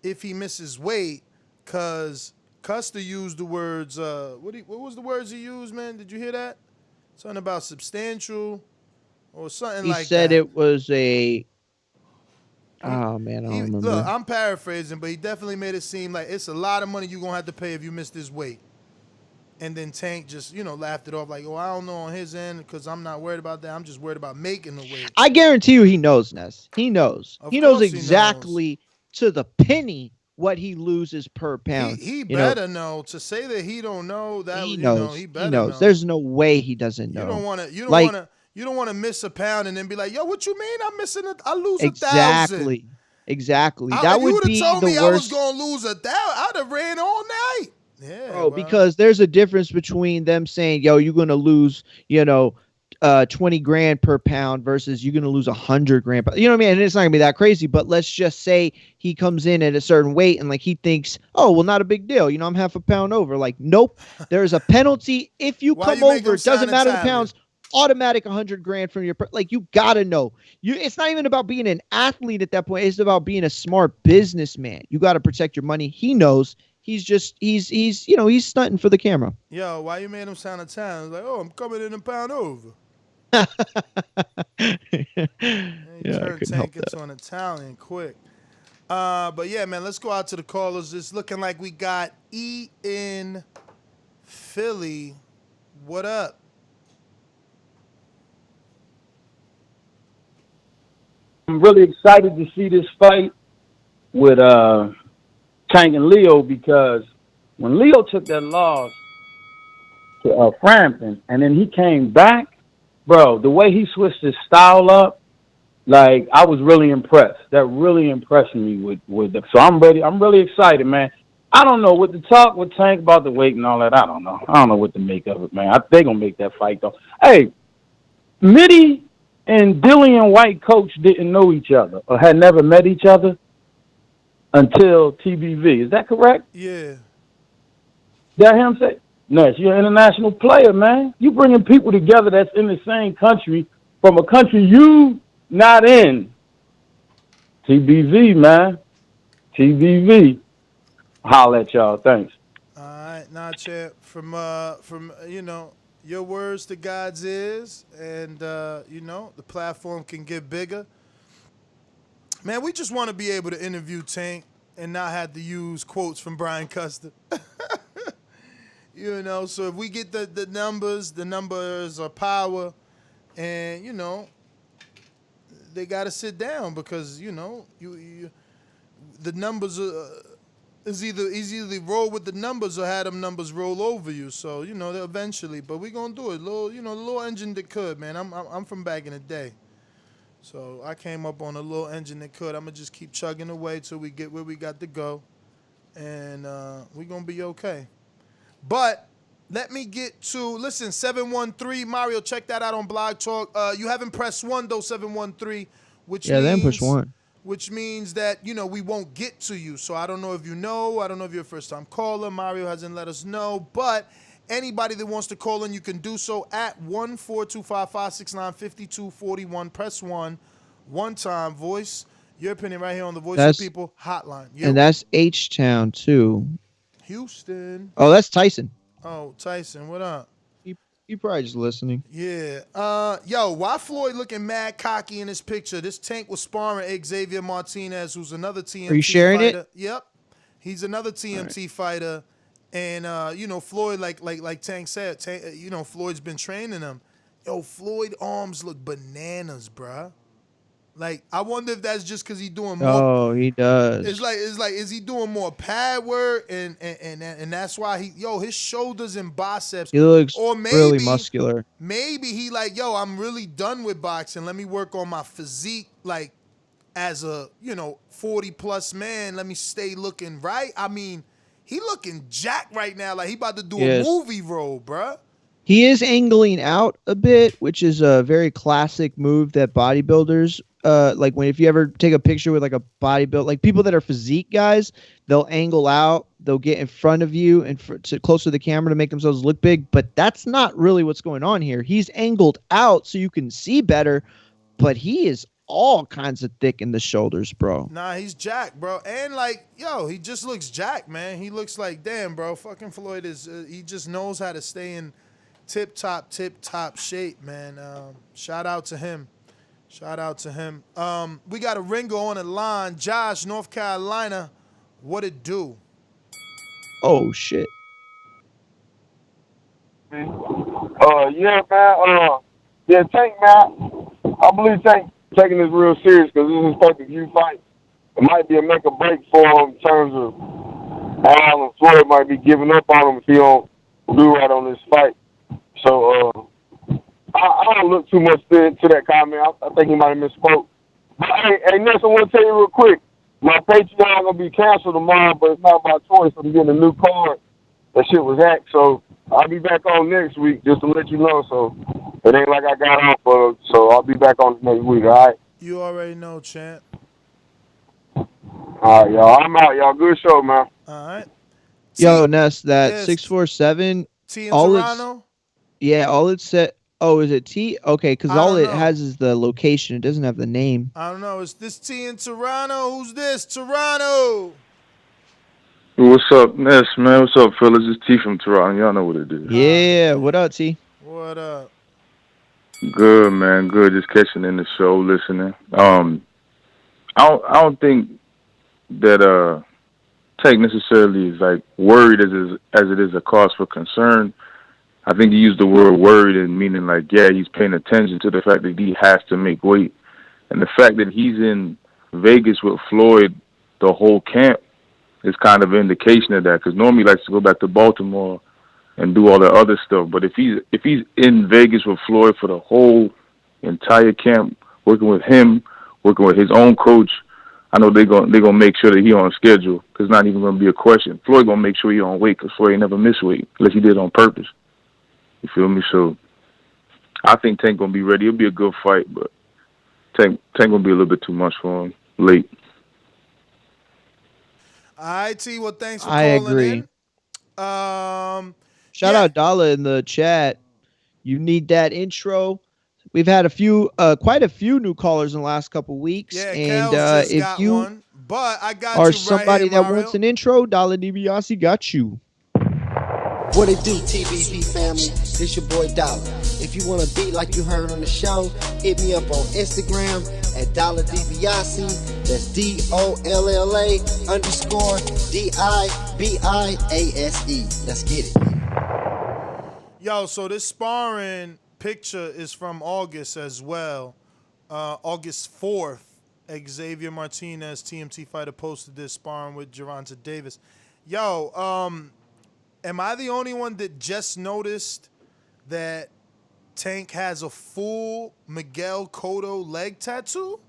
if he misses weight? Because Custer used the words, what was the words he used, man? Did you hear that? Something about substantial or something like that. He said it was a, oh, man, I don't remember. Look, I'm paraphrasing, but he definitely made it seem like it's a lot of money you're going to have to pay if you miss this weight. And then Tank just, laughed it off like, oh, I don't know on his end because I'm not worried about that. I'm just worried about making the weight. I guarantee you he knows, Ness. He knows. He knows exactly to the penny what he loses per pound. He better know. To say that he don't know, that he knows. He better know. There's no way he doesn't know. You don't want to miss a pound and then be like, yo, what you mean? I'm missing it. I lose 1,000. Exactly. That would be told the me worst. I was gonna lose 1,000. I'd have ran all night. Yeah, bro, because there's a difference between them saying, yo, you're gonna lose, 20 grand per pound versus you're going to lose 100 grand. You know what I mean? And it's not going to be that crazy, but let's just say he comes in at a certain weight and like he thinks, oh, well, not a big deal. I'm half a pound over. Like, nope, there's a penalty. If you come over, it doesn't matter the pounds, automatic 100 grand from your, like, you got to know. It's not even about being an athlete at that point. It's about being a smart businessman. You got to protect your money. He knows. He's stunting for the camera. Yo, why you made him sound Italian? Like, oh, I'm coming in a pound over. Yeah, turn Tank into an Italian quick. But yeah, man, let's go out to the callers. It's looking like we got E in Philly. What up? I'm really excited to see this fight with Tank and Leo, because when Leo took that loss to Frampton and then he came back, bro, the way he switched his style up, like, I was really impressed. That really impressed me with it. So I'm ready. I'm really excited, man. I don't know what to talk with Tank about the weight and all that. I don't know. I don't know what to make of it, man. They gonna make that fight though. Hey, Mitty and Dillian White coach didn't know each other or had never met each other until TBV. Is that correct? Yeah. That him say? No, you're an international player, man. You bringing people together that's in the same country from a country you not in. TBV, man. TBV. Holla at y'all. Thanks. All right, now, champ, from your words to God's ears, and the platform can get bigger. Man, we just want to be able to interview Tank and not have to use quotes from Brian Custer. So if we get the numbers are power, and they got to sit down because you the numbers are. Is either roll with the numbers or have them numbers roll over you. So they'll eventually, but we gonna do it. The little engine that could, man. I'm from back in the day, so I came up on a little engine that could. I'm gonna just keep chugging away till we get where we got to go, and we gonna be okay. But let me get to 713 Mario. Check that out on Blog Talk. You haven't pressed 1 though, 713, which means then push 1. Which means that, we won't get to you. So I don't know if you know. I don't know if you're a first-time caller. Mario hasn't let us know. But anybody that wants to call in, you can do so at 1-425-569-5241. Press 1. One time, voice. Your opinion right here on the Voice of the People hotline. And that's H-Town, too. Houston. Oh, that's Tyson. Oh, Tyson, what up? You probably just listening. Yeah. Yo, why Floyd looking mad cocky in this picture? This Tank was sparring Xavier Martinez, who's another TMT fighter. Are you sharing it? Yep. He's another TMT fighter. And Floyd, like Tank said, Floyd's been training him. Yo, Floyd arms look bananas, bruh. Like, I wonder if that's just because he's doing more. Oh, he does. It's like, is he doing more pad work and that's why his shoulders and biceps. He looks or maybe, really muscular. Maybe he I'm really done with boxing. Let me work on my physique, like as a 40+ man. Let me stay looking right. I mean, he looking jacked right now, like he about to do a movie role, bruh. He is angling out a bit, which is a very classic move that bodybuilders if you ever take a picture with like a bodybuilder, like people that are physique guys, they'll angle out, they'll get in front of you and close to the camera to make themselves look big. But that's not really what's going on here. He's angled out so you can see better, but he is all kinds of thick in the shoulders, bro. Nah, he's jacked, bro. And he just looks jacked, man. He looks like, damn, bro, fucking Floyd is, he just knows how to stay in tip top shape, man. Shout out to him. We got a ringer on the line. Josh, North Carolina. What it do? Oh, shit. Yeah, man. Tank, man. I believe Tank taking this real serious because this is his pay-per-view fight. It might be a make or break for him in terms of how Floyd might be giving up on him if he don't do right on this fight. So, I don't look too much to that comment. I think he might have misspoke. But, hey, Nelson, I want to tell you real quick. My Patreon going to be canceled tomorrow, but it's not by choice. I'm getting a new card. That shit was hacked, so I'll be back on next week just to let you know. So it ain't like I got off, so I'll be back on next week, all right? You already know, champ. All right, y'all. I'm out, y'all. Good show, man. All right. Yo, Ness, that 647. T in Toronto? All it said. Oh, is it T? Okay, because all it has is the location. It doesn't have the name. I don't know. Is this T in Toronto? Who's this? Toronto. What's up, Ness, man? What's up, fellas? It's T from Toronto. Y'all know what it is. Yeah, what up, T? What up? Good, man. Good. Just catching in the show, listening. I don't think that Tank necessarily is like worried as it is a cause for concern. I think he used the word worried and meaning like, yeah, he's paying attention to the fact that he has to make weight. And the fact that he's in Vegas with Floyd, the whole camp, is kind of an indication of that. Because normally he likes to go back to Baltimore and do all the other stuff. But if he's in Vegas with Floyd for the whole entire camp, working with him, working with his own coach, I know they're gonna make sure that he on schedule. Because it's not even gonna be a question. Floyd gonna make sure he on weight because Floyd ain't never miss weight unless he did it on purpose. You feel me? So I think Tank gonna be ready. It'll be a good fight, but Tank gonna be a little bit too much for him late. All right, T. Well, thanks for calling in. Shout out Dala in the chat. You need that intro. We've had quite a few new callers in the last couple weeks. Yeah, and just if got you one, but I got are you somebody right here, that wants an intro, Dala DiBiase got you. What it do, TBP family? It's your boy Dollar. If you want to be like you heard on the show, hit me up on Instagram at Dollar DiBiase. That's DOLLA_DIBIASE. Let's get it. Yo, so this sparring picture is from August as well. August 4th, Xavier Martinez, TMT fighter, posted this sparring with Gervonta Davis. Yo, am I the only one that just noticed that Tank has a full Miguel Cotto leg tattoo?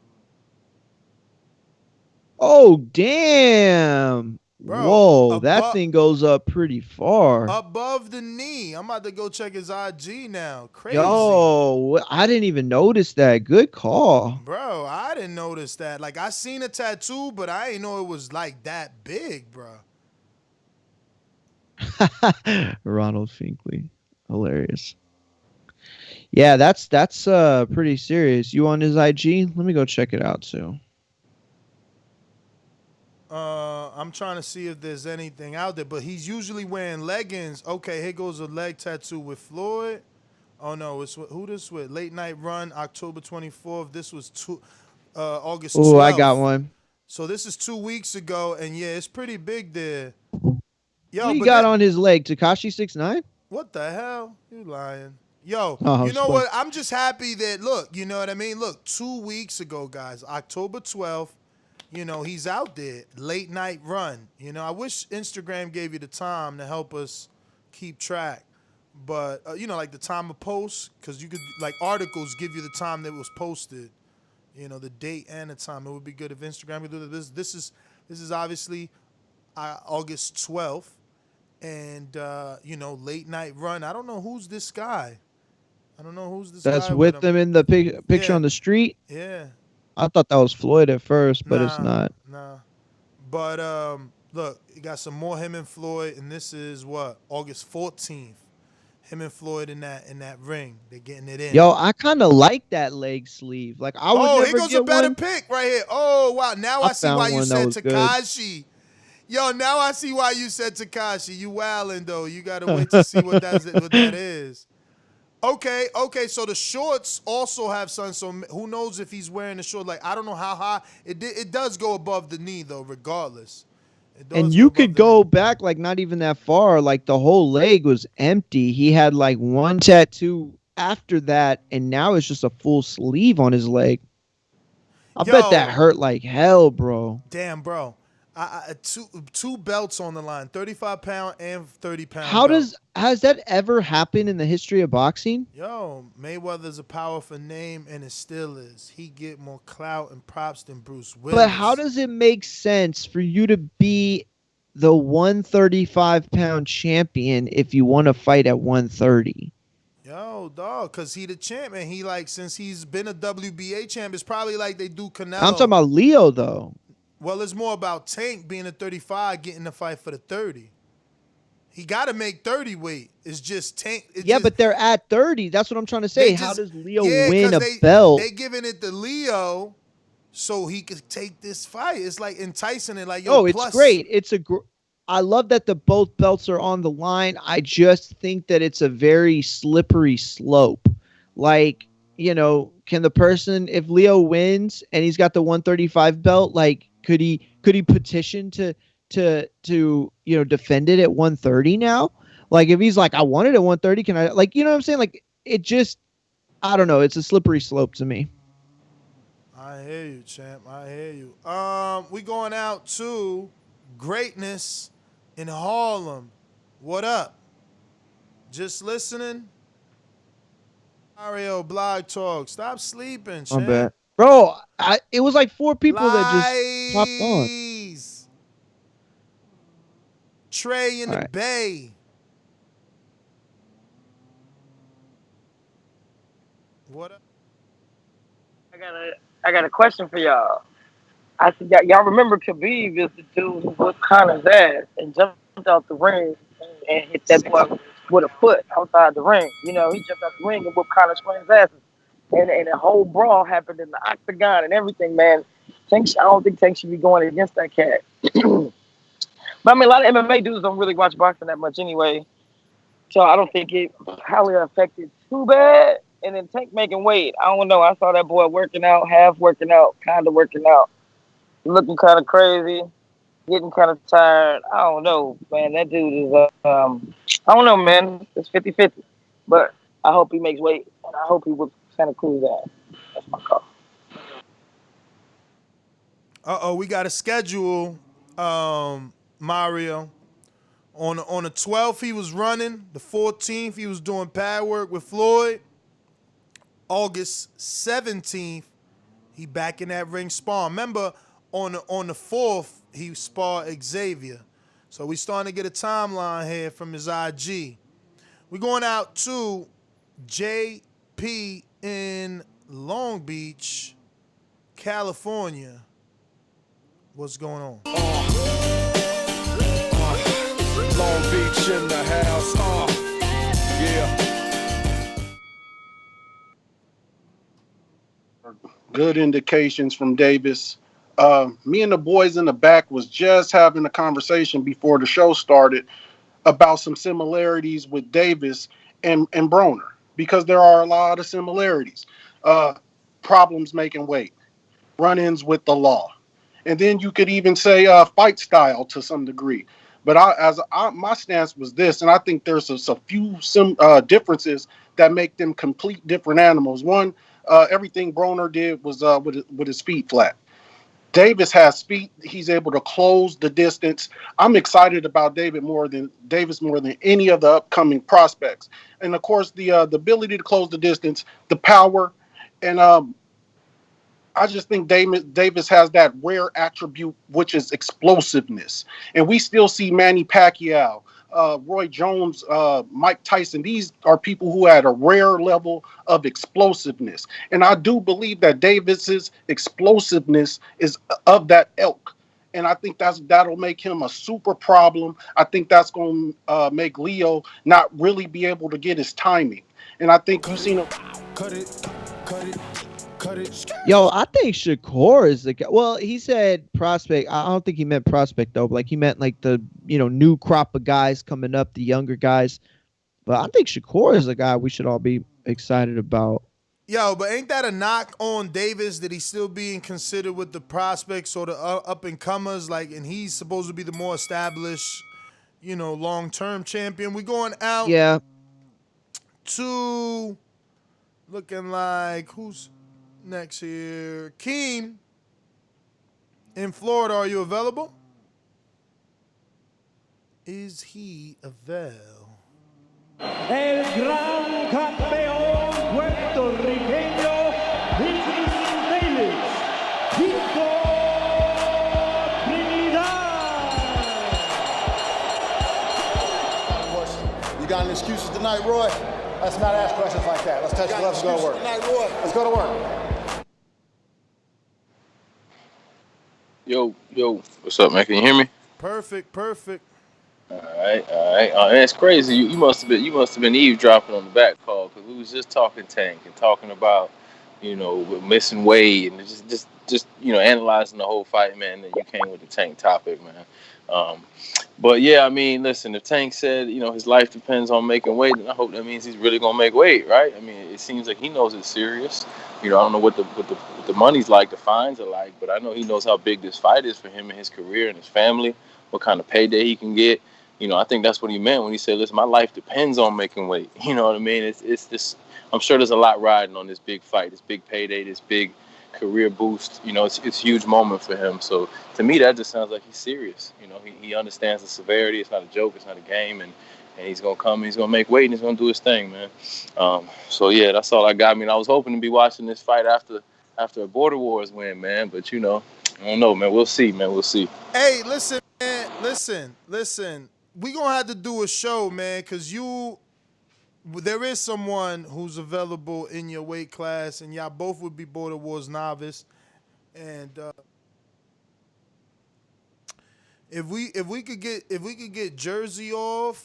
Oh, damn. Bro, whoa, that thing goes up pretty far. Above the knee. I'm about to go check his IG now. Crazy. Yo, I didn't even notice that. Good call. Bro, I didn't notice that. Like, I seen a tattoo, but I didn't know it was like that big, bro. Ronald Finkley. Hilarious. Yeah, that's pretty serious. You on his IG? Let me go check it out too. I'm trying to see if there's anything out there, but he's usually wearing leggings. Okay, here goes a leg tattoo with Floyd. Oh no, it's who this with? Late Night Run, October 24th. This was August 12th. Oh, I got one. So this is 2 weeks ago, and yeah, it's pretty big there. Yo, what he got on his leg? Tekashi 6ix9ine? What the hell? You lying? Yo, oh, you know what? I'm just happy that, look, you know what I mean? Look, 2 weeks ago, guys, October 12th, you know, he's out there, Late Night Run. You know, I wish Instagram gave you the time to help us keep track. But, you know, like the time of post, because you could, like, articles give you the time that it was posted, you know, the date and the time. It would be good if Instagram could do this. This is obviously August 12th. And, you know, Late Night Run. I don't know who's this guy. I don't know who's this guy. That's with them in the picture on the street? Yeah. I thought that was Floyd at first, but it's not. Nah. But, look, you got some more him and Floyd, and this is what? August 14th. Him and Floyd in that ring. They're getting it in. Yo, I kind of like that leg sleeve. Like, I would never here goes get a better one. pick right here. Oh, wow. Now I see why you said Tekashi. Yo, now I see why you said Tekashi. You wildin' though. You gotta wait to see what that is. Okay. So the shorts also have sun. So who knows if he's wearing the short? Like, I don't know how high it does go above the knee though. Regardless, and you could go back like not even that far. Like the whole leg was empty. He had like one tattoo after that, and now it's just a full sleeve on his leg. I bet that hurt like hell, bro. Damn, bro. Two belts on the line, 35-pound and 30-pound. Has that ever happened in the history of boxing? Yo, Mayweather's a powerful name, and it still is. He get more clout and props than Bruce Willis. But how does it make sense for you to be the 135-pound champion if you want to fight at 130? Yo, dog, because he the champ, and he like since he's been a WBA champ, it's probably like they do Canelo. I'm talking about Leo though. Well, it's more about Tank being a 35, getting the fight for the 30. He got to make 30 weight. It's just Tank. But they're at 30. That's what I'm trying to say. How does Leo win a belt? They giving it to Leo so he could take this fight. It's like enticing it. Like, yo, it's great. I love that both belts are on the line. I just think that it's a very slippery slope. Like, you know, can the person, if Leo wins and he's got the 135 belt, like, could he petition to you know, defend it at 130 now? Like, if he's like, I want it at 130, can I, like, you know what I'm saying? Like, it just, I don't know. It's a slippery slope to me. I hear you, champ. I hear you. We going out to Greatness in Harlem. What up? Just listening? Mario Blog Talk. Stop sleeping, champ. I'm bad. Bro, it was like 4 people that just popped on. Trey in the Bay. What up? I got a question for y'all. I said, y'all remember Khabib is the dude who whipped Connor's ass and jumped out the ring and hit that boy with a foot outside the ring. You know, he jumped out the ring and whipped Connor's friend's ass. And a whole brawl happened in the octagon and everything, man. I don't think Tank should be going against that cat. But I mean, a lot of MMA dudes don't really watch boxing that much anyway. So I don't think it highly affected too bad. And then Tank making weight. I don't know. I saw that boy working out, half working out, kind of working out. Looking kind of crazy, getting kind of tired. I don't know, man. That dude is, I don't know, man. It's 50-50. But I hope he makes weight. And I hope he whips Santa Cruz out. That's my call. We got a schedule, Mario. On the 12th, he was running. The 14th, he was doing pad work with Floyd. August 17th, he back in that ring sparring. Remember, on the 4th, he sparred Xavier. So we starting to get a timeline here from his IG. We're going out to JP in Long Beach, California. What's going on? Long Beach in the house, yeah. Good indications from Davis. Me and the boys in the back was just having a conversation before the show started about some similarities with Davis and Broner, because there are a lot of similarities. Problems making weight, run-ins with the law, and then you could even say fight style to some degree. But my stance was this, and I think there's a few differences that make them complete different animals. One, everything Broner did was with his feet flat. Davis has speed. He's able to close the distance. I'm excited about Davis more than any of the upcoming prospects. And of course, the ability to close the distance, the power, and I just think Davis has that rare attribute, which is explosiveness. And we still see Manny Pacquiao, Roy Jones, Mike Tyson. These are people who had a rare level of explosiveness. And I do believe that Davis's explosiveness is of that ilk. And I think that'll make him a super problem. I think that's going to make Leo not really be able to get his timing. And I think you've seen him. Cut it. Yo, I think Shakur is the guy. Well, he said prospect. I don't think he meant prospect though. But like he meant like the new crop of guys coming up, the younger guys. But I think Shakur is the guy we should all be excited about. Yo, but ain't that a knock on Davis that he's still being considered with the prospects or the up and comers? Like, and he's supposed to be the more established, long-term champion. We going out. Yeah. To looking like who's next here? Keem in Florida, are you available? Is he available? El gran campeón puertorriqueño, Dazn Davis, Quinto Trinidad. You got any excuses tonight, Roy? Let's not ask questions like that. Let's touch gloves and go to work. Let's go to work. Yo, what's up, man? Can you hear me? Perfect. All right. And it's crazy. You must have been eavesdropping on the back call, because we was just talking Tank and talking about missing weight and just analyzing the whole fight, man. And you came with the Tank topic, man. But yeah, I mean, listen, if Tank said, his life depends on making weight, then I hope that means he's really gonna make weight, right? I mean, it seems like he knows it's serious. I don't know what the money's like, the fines are like, but I know he knows how big this fight is for him and his career and his family, what kind of payday he can get. I think that's what he meant when he said, listen, my life depends on making weight. You know what I mean? It's this. I'm sure there's a lot riding on this big fight, this big payday, this big career boost. It's a huge moment for him. So to me, that just sounds like he's serious. He understands the severity. It's not a joke. It's not a game. And he's going to come, he's going to make weight, and he's going to do his thing, man. So yeah, that's all I got. I mean, I was hoping to be watching this fight after a Border Wars win, man. But, I don't know, man. We'll see, man. We'll see. Hey, listen, man. Listen. We going to have to do a show, man, because there is someone who's available in your weight class, and y'all both would be Border Wars novice. And if we could get Jersey off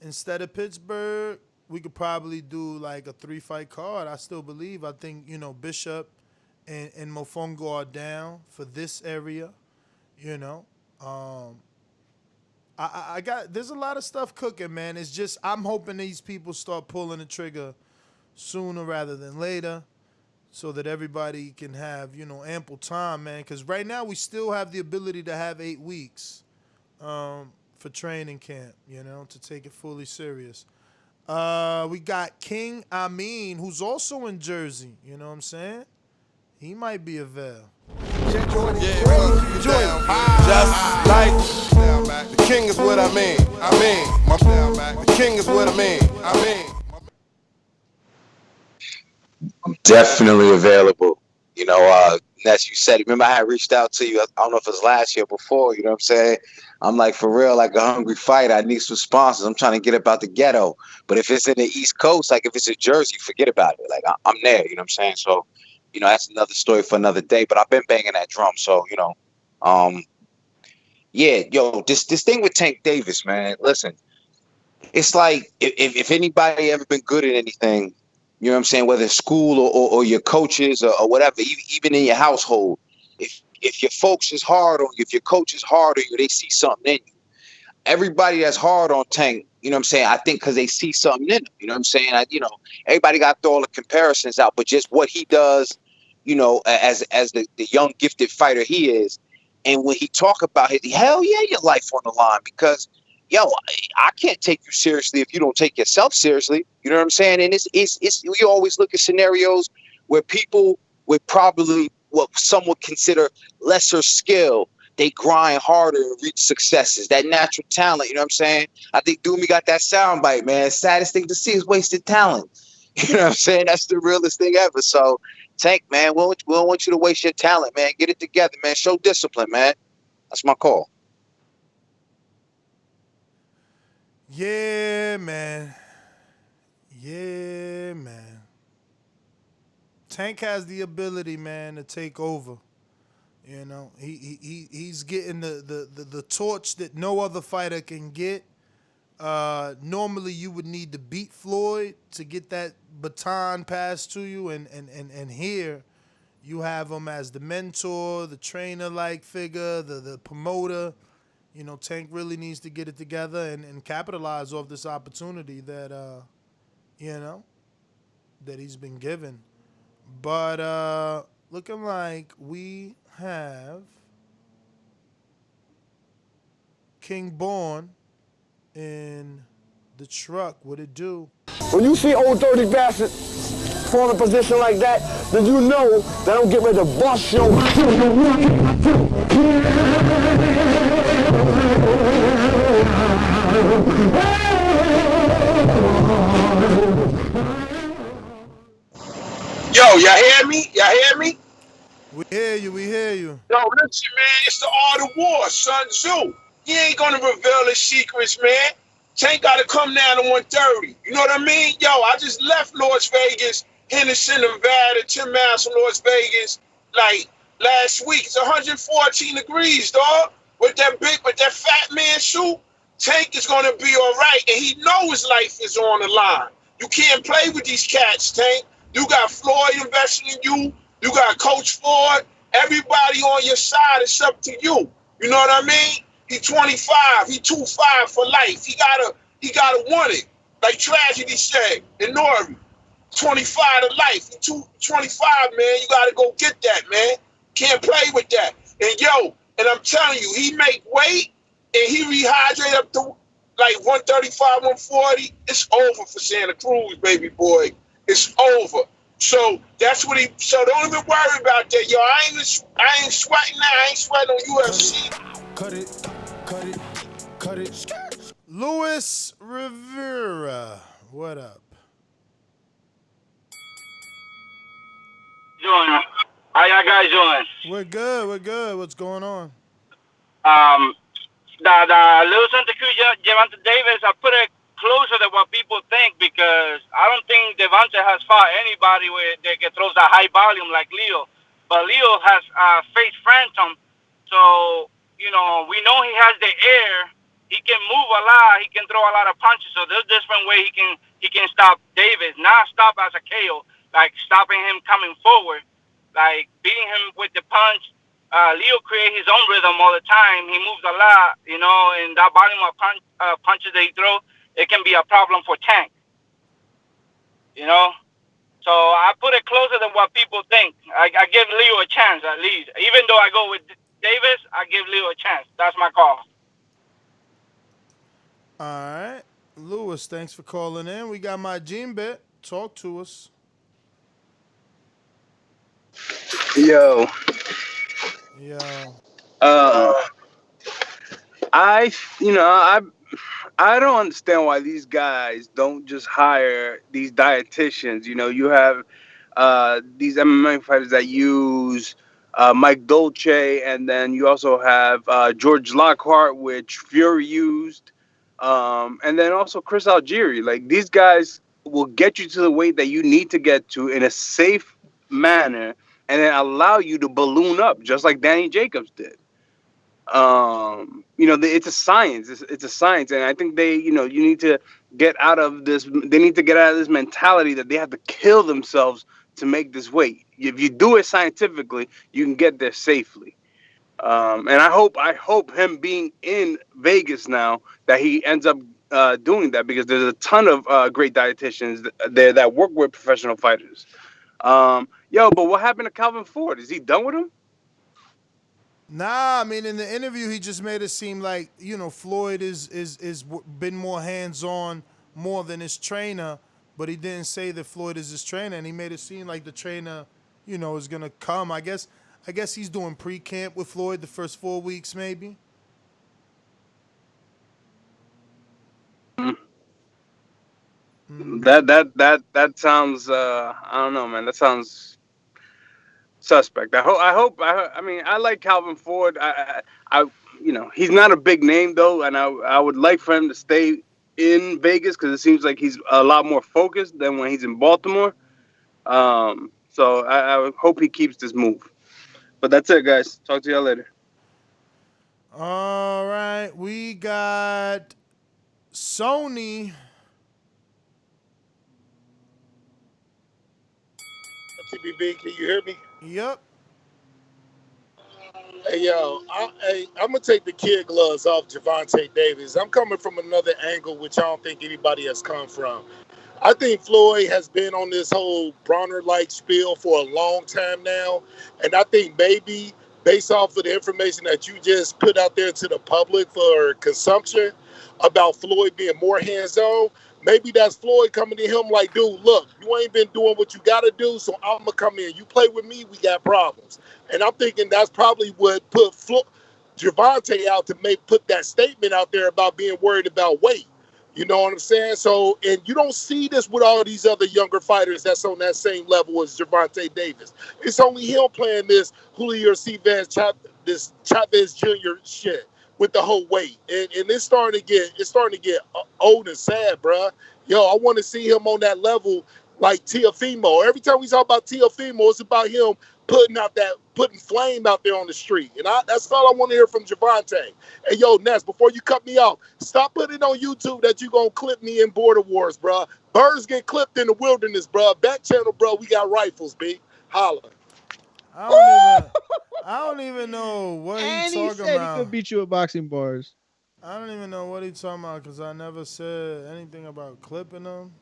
instead of Pittsburgh, we could probably do like a 3-fight card. I still believe. I think Bishop and Mofongo are down for this area. There's a lot of stuff cooking, man. It's just I'm hoping these people start pulling the trigger sooner rather than later, so that everybody can have ample time, man. Because right now we still have the ability to have 8 weeks for training camp, to take it fully serious. We got King Amin, who's also in Jersey. You know what I'm saying? He might be available. Just like the king is what I mean. The king is what I mean. I'm definitely available. You know, Ness, you said, remember I had reached out to you, I don't know if it was last year or before, you know what I'm saying? I'm like, for real, like a hungry fighter, I need some sponsors. I'm trying to get up out the ghetto. But if it's in the East Coast, like if it's in Jersey, forget about it. Like I'm there, you know what I'm saying? So, you know, that's another story for another day. But I've been banging that drum. So, you know, yeah, yo, this thing with Tank Davis, man, listen, it's like if anybody ever been good at anything, you know what I'm saying, whether it's school or your coaches or whatever, even in your household, if your folks is hard on you, if your coach is hard on you, they see something in you. Everybody that's hard on Tank, you know what I'm saying, I think because they see something in him, you know what I'm saying? Everybody got to throw all the comparisons out, but just what he does, you know, as the young gifted fighter he is, and when he talk about it, hell yeah, your life on the line, because yo, I can't take you seriously if you don't take yourself seriously. You know what I'm saying? And it's we always look at scenarios where people with probably what some would consider lesser skill, they grind harder and reach successes. That natural talent, you know what I'm saying? I think Doomy got that soundbite, man. Saddest thing to see is wasted talent. You know what I'm saying? That's the realest thing ever. So, Tank, man, we don't want you to waste your talent, man. Get it together, man. Show discipline, man. That's my call. Yeah, man. Yeah, man. Tank has the ability, man, to take over. You know, he's getting the torch that no other fighter can get. Normally, you would need to beat Floyd to get that baton passed to you, and here you have him as the mentor, the trainer-like figure, the promoter. You know, Tank really needs to get it together and capitalize off this opportunity that, you know, that he's been given. But looking like we have King Born in the truck. What it do? When you see old dirty bastard fall in a position like that, then you know that I'm getting ready to bust your Yo, y'all hear me? Y'all hear me? We hear you, we hear you. Yo, listen, man, it's the art of war, Sun Tzu. He ain't gonna reveal his secrets, man. Tank gotta come down to 130. You know what I mean? Yo, I just left Las Vegas, Henderson, Nevada, 10 miles from Las Vegas, like last week. It's 114 degrees, dog. With that fat man suit, Tank is gonna be all right, and he knows his life is on the line. You can't play with these cats, Tank. You got Floyd investing in you. You got Coach Ford. Everybody on your side. It's up to you. You know what I mean? He 25. He 2-5 for life. He gotta want it. Like Tragedy said in Nori. 25 to life. He 25, man. You gotta go get that, man. Can't play with that. And yo, and I'm telling you, he make weight and he rehydrate up to like 135, 140. It's over for Santa Cruz, baby boy. It's over. So that's what he. So don't even worry about that, yo. I ain't sweating now. I ain't sweating on UFC. Cut it. Luis Rivera, what up? Doing? How y'all guys doing? We're good. We're good. What's going on? The Lewis Santa Cruz, Gervonta Davis, I put it closer than what people think because I don't think Devonta has fought anybody that throws a high volume like Leo. But Leo has faced Phantom, so, you know, we know he has the air. He can move a lot. He can throw a lot of punches. So there's different way he can stop Davis. Not stop as a KO, like stopping him coming forward, like beating him with the punch. Leo creates his own rhythm all the time. He moves a lot, you know, and that volume of punches that he throws, it can be a problem for Tank, you know. So I put it closer than what people think. I give Leo a chance at least. Even though I go with Davis, I give Leo a chance. That's my call. All right. Lewis, thanks for calling in. We got my Gene Bet. Talk to us. Yo, Yeah. I, I don't understand why these guys don't just hire these dietitians. You have these MMA fighters that use Mike Dolce, and then you also have George Lockhart, which Fury used, and then also Chris Algieri. Like, these guys will get you to the weight that you need to get to in a safe manner, and then allow you to balloon up, just like Danny Jacobs did. It's a science. It's a science, and I think you need to get out of this. They need to get out of this mentality that they have to kill themselves to make this weight. If you do it scientifically, you can get there safely. And I hope him being in Vegas now that he ends up doing that, because there's a ton of great dietitians there that work with professional fighters. But what happened to Calvin Ford? Is he done with him? Nah, I mean, in the interview, he just made it seem like Floyd is been more hands on more than his trainer, but he didn't say that Floyd is his trainer, and he made it seem like the trainer, is gonna come. I guess he's doing pre-camp with Floyd the first 4 weeks, maybe. That sounds I don't know, man. That sounds suspect. I mean, I like Calvin Ford. He's not a big name though, and I would like for him to stay in Vegas, because it seems like he's a lot more focused than when he's in Baltimore. So I hope he keeps this move. But that's it, guys. Talk to y'all later. All right, we got Sony. TBB, can you hear me? Yep. Hey, yo, I'm going to take the kid gloves off Gervonta Davis. I'm coming from another angle, which I don't think anybody has come from. I think Floyd has been on this whole Bronner-like spiel for a long time now, and I think maybe based off of the information that you just put out there to the public for consumption about Floyd being more hands-on, maybe that's Floyd coming to him like, dude, look, you ain't been doing what you got to do, so I'm going to come in. You play with me, we got problems. And I'm thinking that's probably what put Gervonta out to put that statement out there about being worried about weight. You know what I'm saying? So, and you don't see this with all these other younger fighters that's on that same level as Gervonta Davis. It's only him playing this Julio Chavez Jr. shit with the whole weight, and it's starting to get old and sad, bruh. Yo, I want to see him on that level like Teofimo. Every time we talk about Teofimo, it's about him putting flame out there on the street, and that's all I want to hear from Gervonta. Hey, yo, Ness, before you cut me off, stop putting it on YouTube that you gonna clip me in Border Wars, bruh. Birds get clipped in the wilderness, bruh. Back channel, bruh. We got rifles, B. Holla. I don't even know what he's talking about. And he said he could beat you at boxing bars. I don't even know what he's talking about, because I never said anything about clipping him.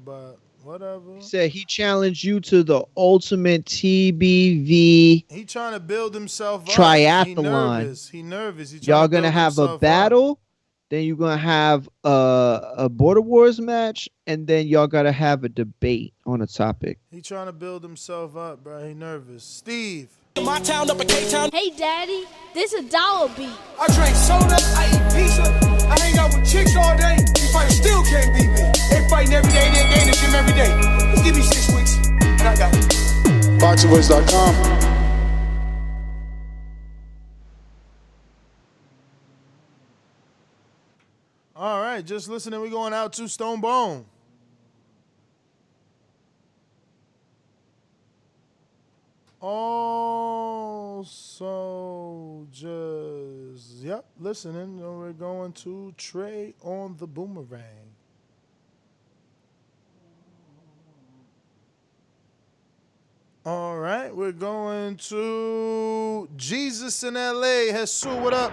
But whatever. He said he challenged you to the ultimate TBV. He trying to build himself up. Triathlon. He nervous. Y'all gonna have a battle. Then you're gonna have a Border Wars match, and then y'all gotta have a debate on a topic. He trying to build himself up, bro. He nervous. Steve. My town up in K-Town. Hey, Daddy, this a dollar beat. I drink soda, I eat pizza, I hang out with chicks all day. These fighters still can't beat me. They fighting every day, they in the gym every day. Just give me 6 weeks, and I got it. BoxingVoice.com. All right, just listening. We're going out to Stone Bone. Also, listening. We're going to Trey on the Boomerang. All right, we're going to Jesus in LA. Jesus, what up?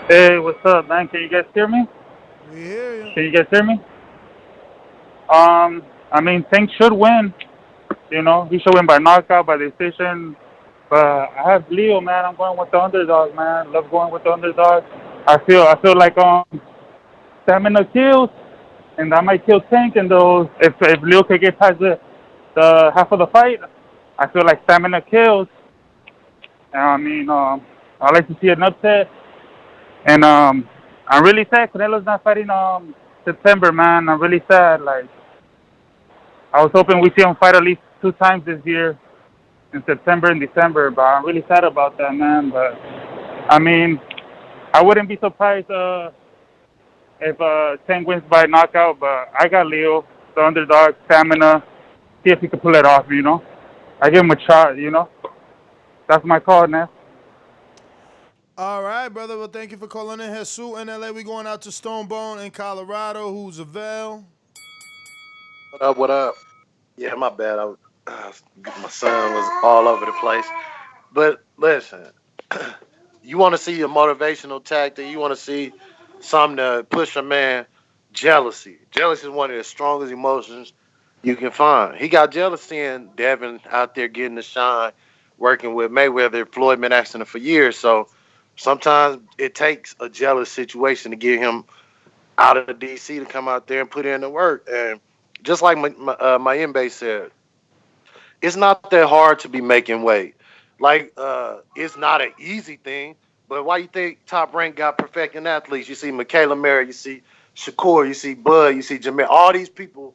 Hey, what's up, man? Can you guys hear me? We hear you. Can you guys hear me? I mean, Tank should win. You know, he should win by knockout, by decision. But I have Leo, man. I'm going with the underdog, man. Love going with the underdog. I feel like stamina kills, and that might kill Tank. And those, if Leo can get past the half of the fight, I feel like stamina kills, I mean, I like to see an upset, and I'm really sad Canelo's not fighting September, man. I'm really sad. Like, I was hoping we see him fight at least 2 times this year, in September and December, but I'm really sad about that, man. But I mean, I wouldn't be surprised if Tank wins by knockout, but I got Leo, the underdog, stamina. See if he can pull it off, you know. I give him a shot, you know. That's my call, man. All right, brother. Well, thank you for calling in. Jesus in LA. We going out to Stonebone in Colorado. Who's Avail? What up? What up? Yeah, my bad. My son was all over the place. But listen, you want to see a motivational tactic. You want to see something to push a man. Jealousy. Jealousy is one of the strongest emotions you can find. He got jealousy in Devin out there getting the shine, working with Mayweather. Floyd been asking him for years. So sometimes it takes a jealous situation to get him out of DC to come out there and put in the work. And just like Mayembe said, it's not that hard to be making weight. Like, it's not an easy thing. But why you think Top Rank got perfecting athletes? You see Michaela Mary, you see Shakur, you see Bud, you see Jameer. All these people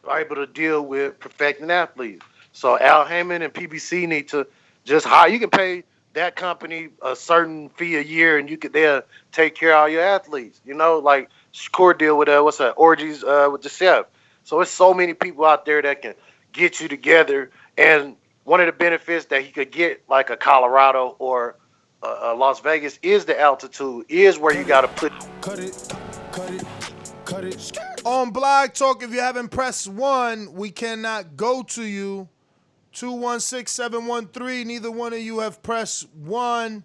are able to deal with perfecting athletes. So Al Heyman and PBC need to just hire. You can pay that company a certain fee a year, and they'll take care of all your athletes. You know, like Shakur deal with what's that, orgies with the chef. So it's so many people out there that can get you together. And one of the benefits that he could get, like a Colorado or a Las Vegas, is the altitude, is where you got to put. Cut it. On Blog Talk, if you haven't pressed 1, we cannot go to you. 216-713. Neither one of you have pressed 1.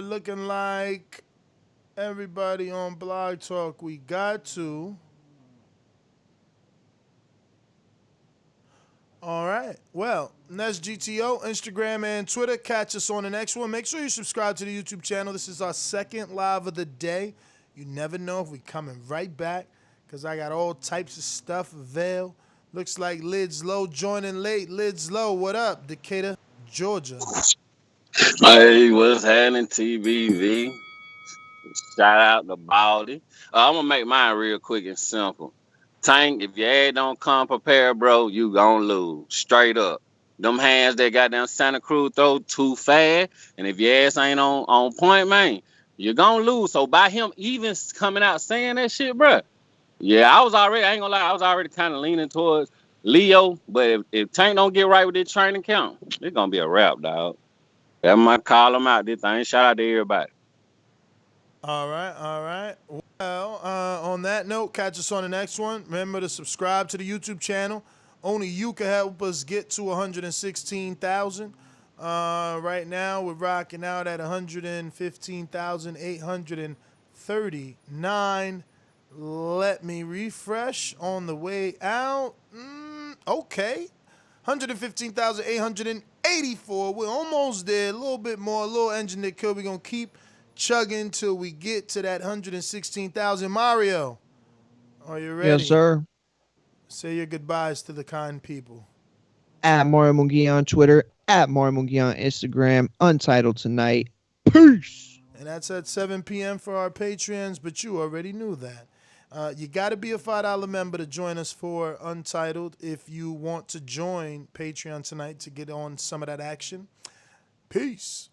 Looking like everybody on Blog Talk we got to. All right. Well, that's GTO, Instagram, and Twitter. Catch us on the next one. Make sure you subscribe to the YouTube channel. This is our second live of the day. You never know if we're coming right back because I got all types of stuff available. Looks like Lids Low joining late. Lids Low, what up? Decatur, Georgia. Hey, what's happening, TBV? Shout out to Baldy. I'm going to make mine real quick and simple. Tank, if your ass don't come prepared, bro, you gonna lose. Straight up. Them hands that got down Santa Cruz throw too fast, and if your ass ain't on point, man, you're gonna lose. So by him even coming out saying that shit, bro, yeah, I ain't gonna lie, I was already kind of leaning towards Leo, but if Tank don't get right with this training count, it's gonna be a wrap, dog. That might call him out. This thing, shout out to everybody. All right. Well, on that note, catch us on the next one. Remember to subscribe to the YouTube channel. Only you can help us get to 116,000. Right now, we're rocking out at 115,839. Let me refresh on the way out. Okay. 115,884. We're almost there. A little bit more. A little engine that could. We're going to keep chugging till we get to that 116,000. Mario, are you ready? Yes, sir. Say your goodbyes to the kind people. At Mario Munguia on Twitter, at Mario Munguia on Instagram, Untitled tonight. Peace. And that's at 7 p.m. for our Patreons, but you already knew that. You got to be a $5 member to join us for Untitled if you want to join Patreon tonight to get on some of that action. Peace.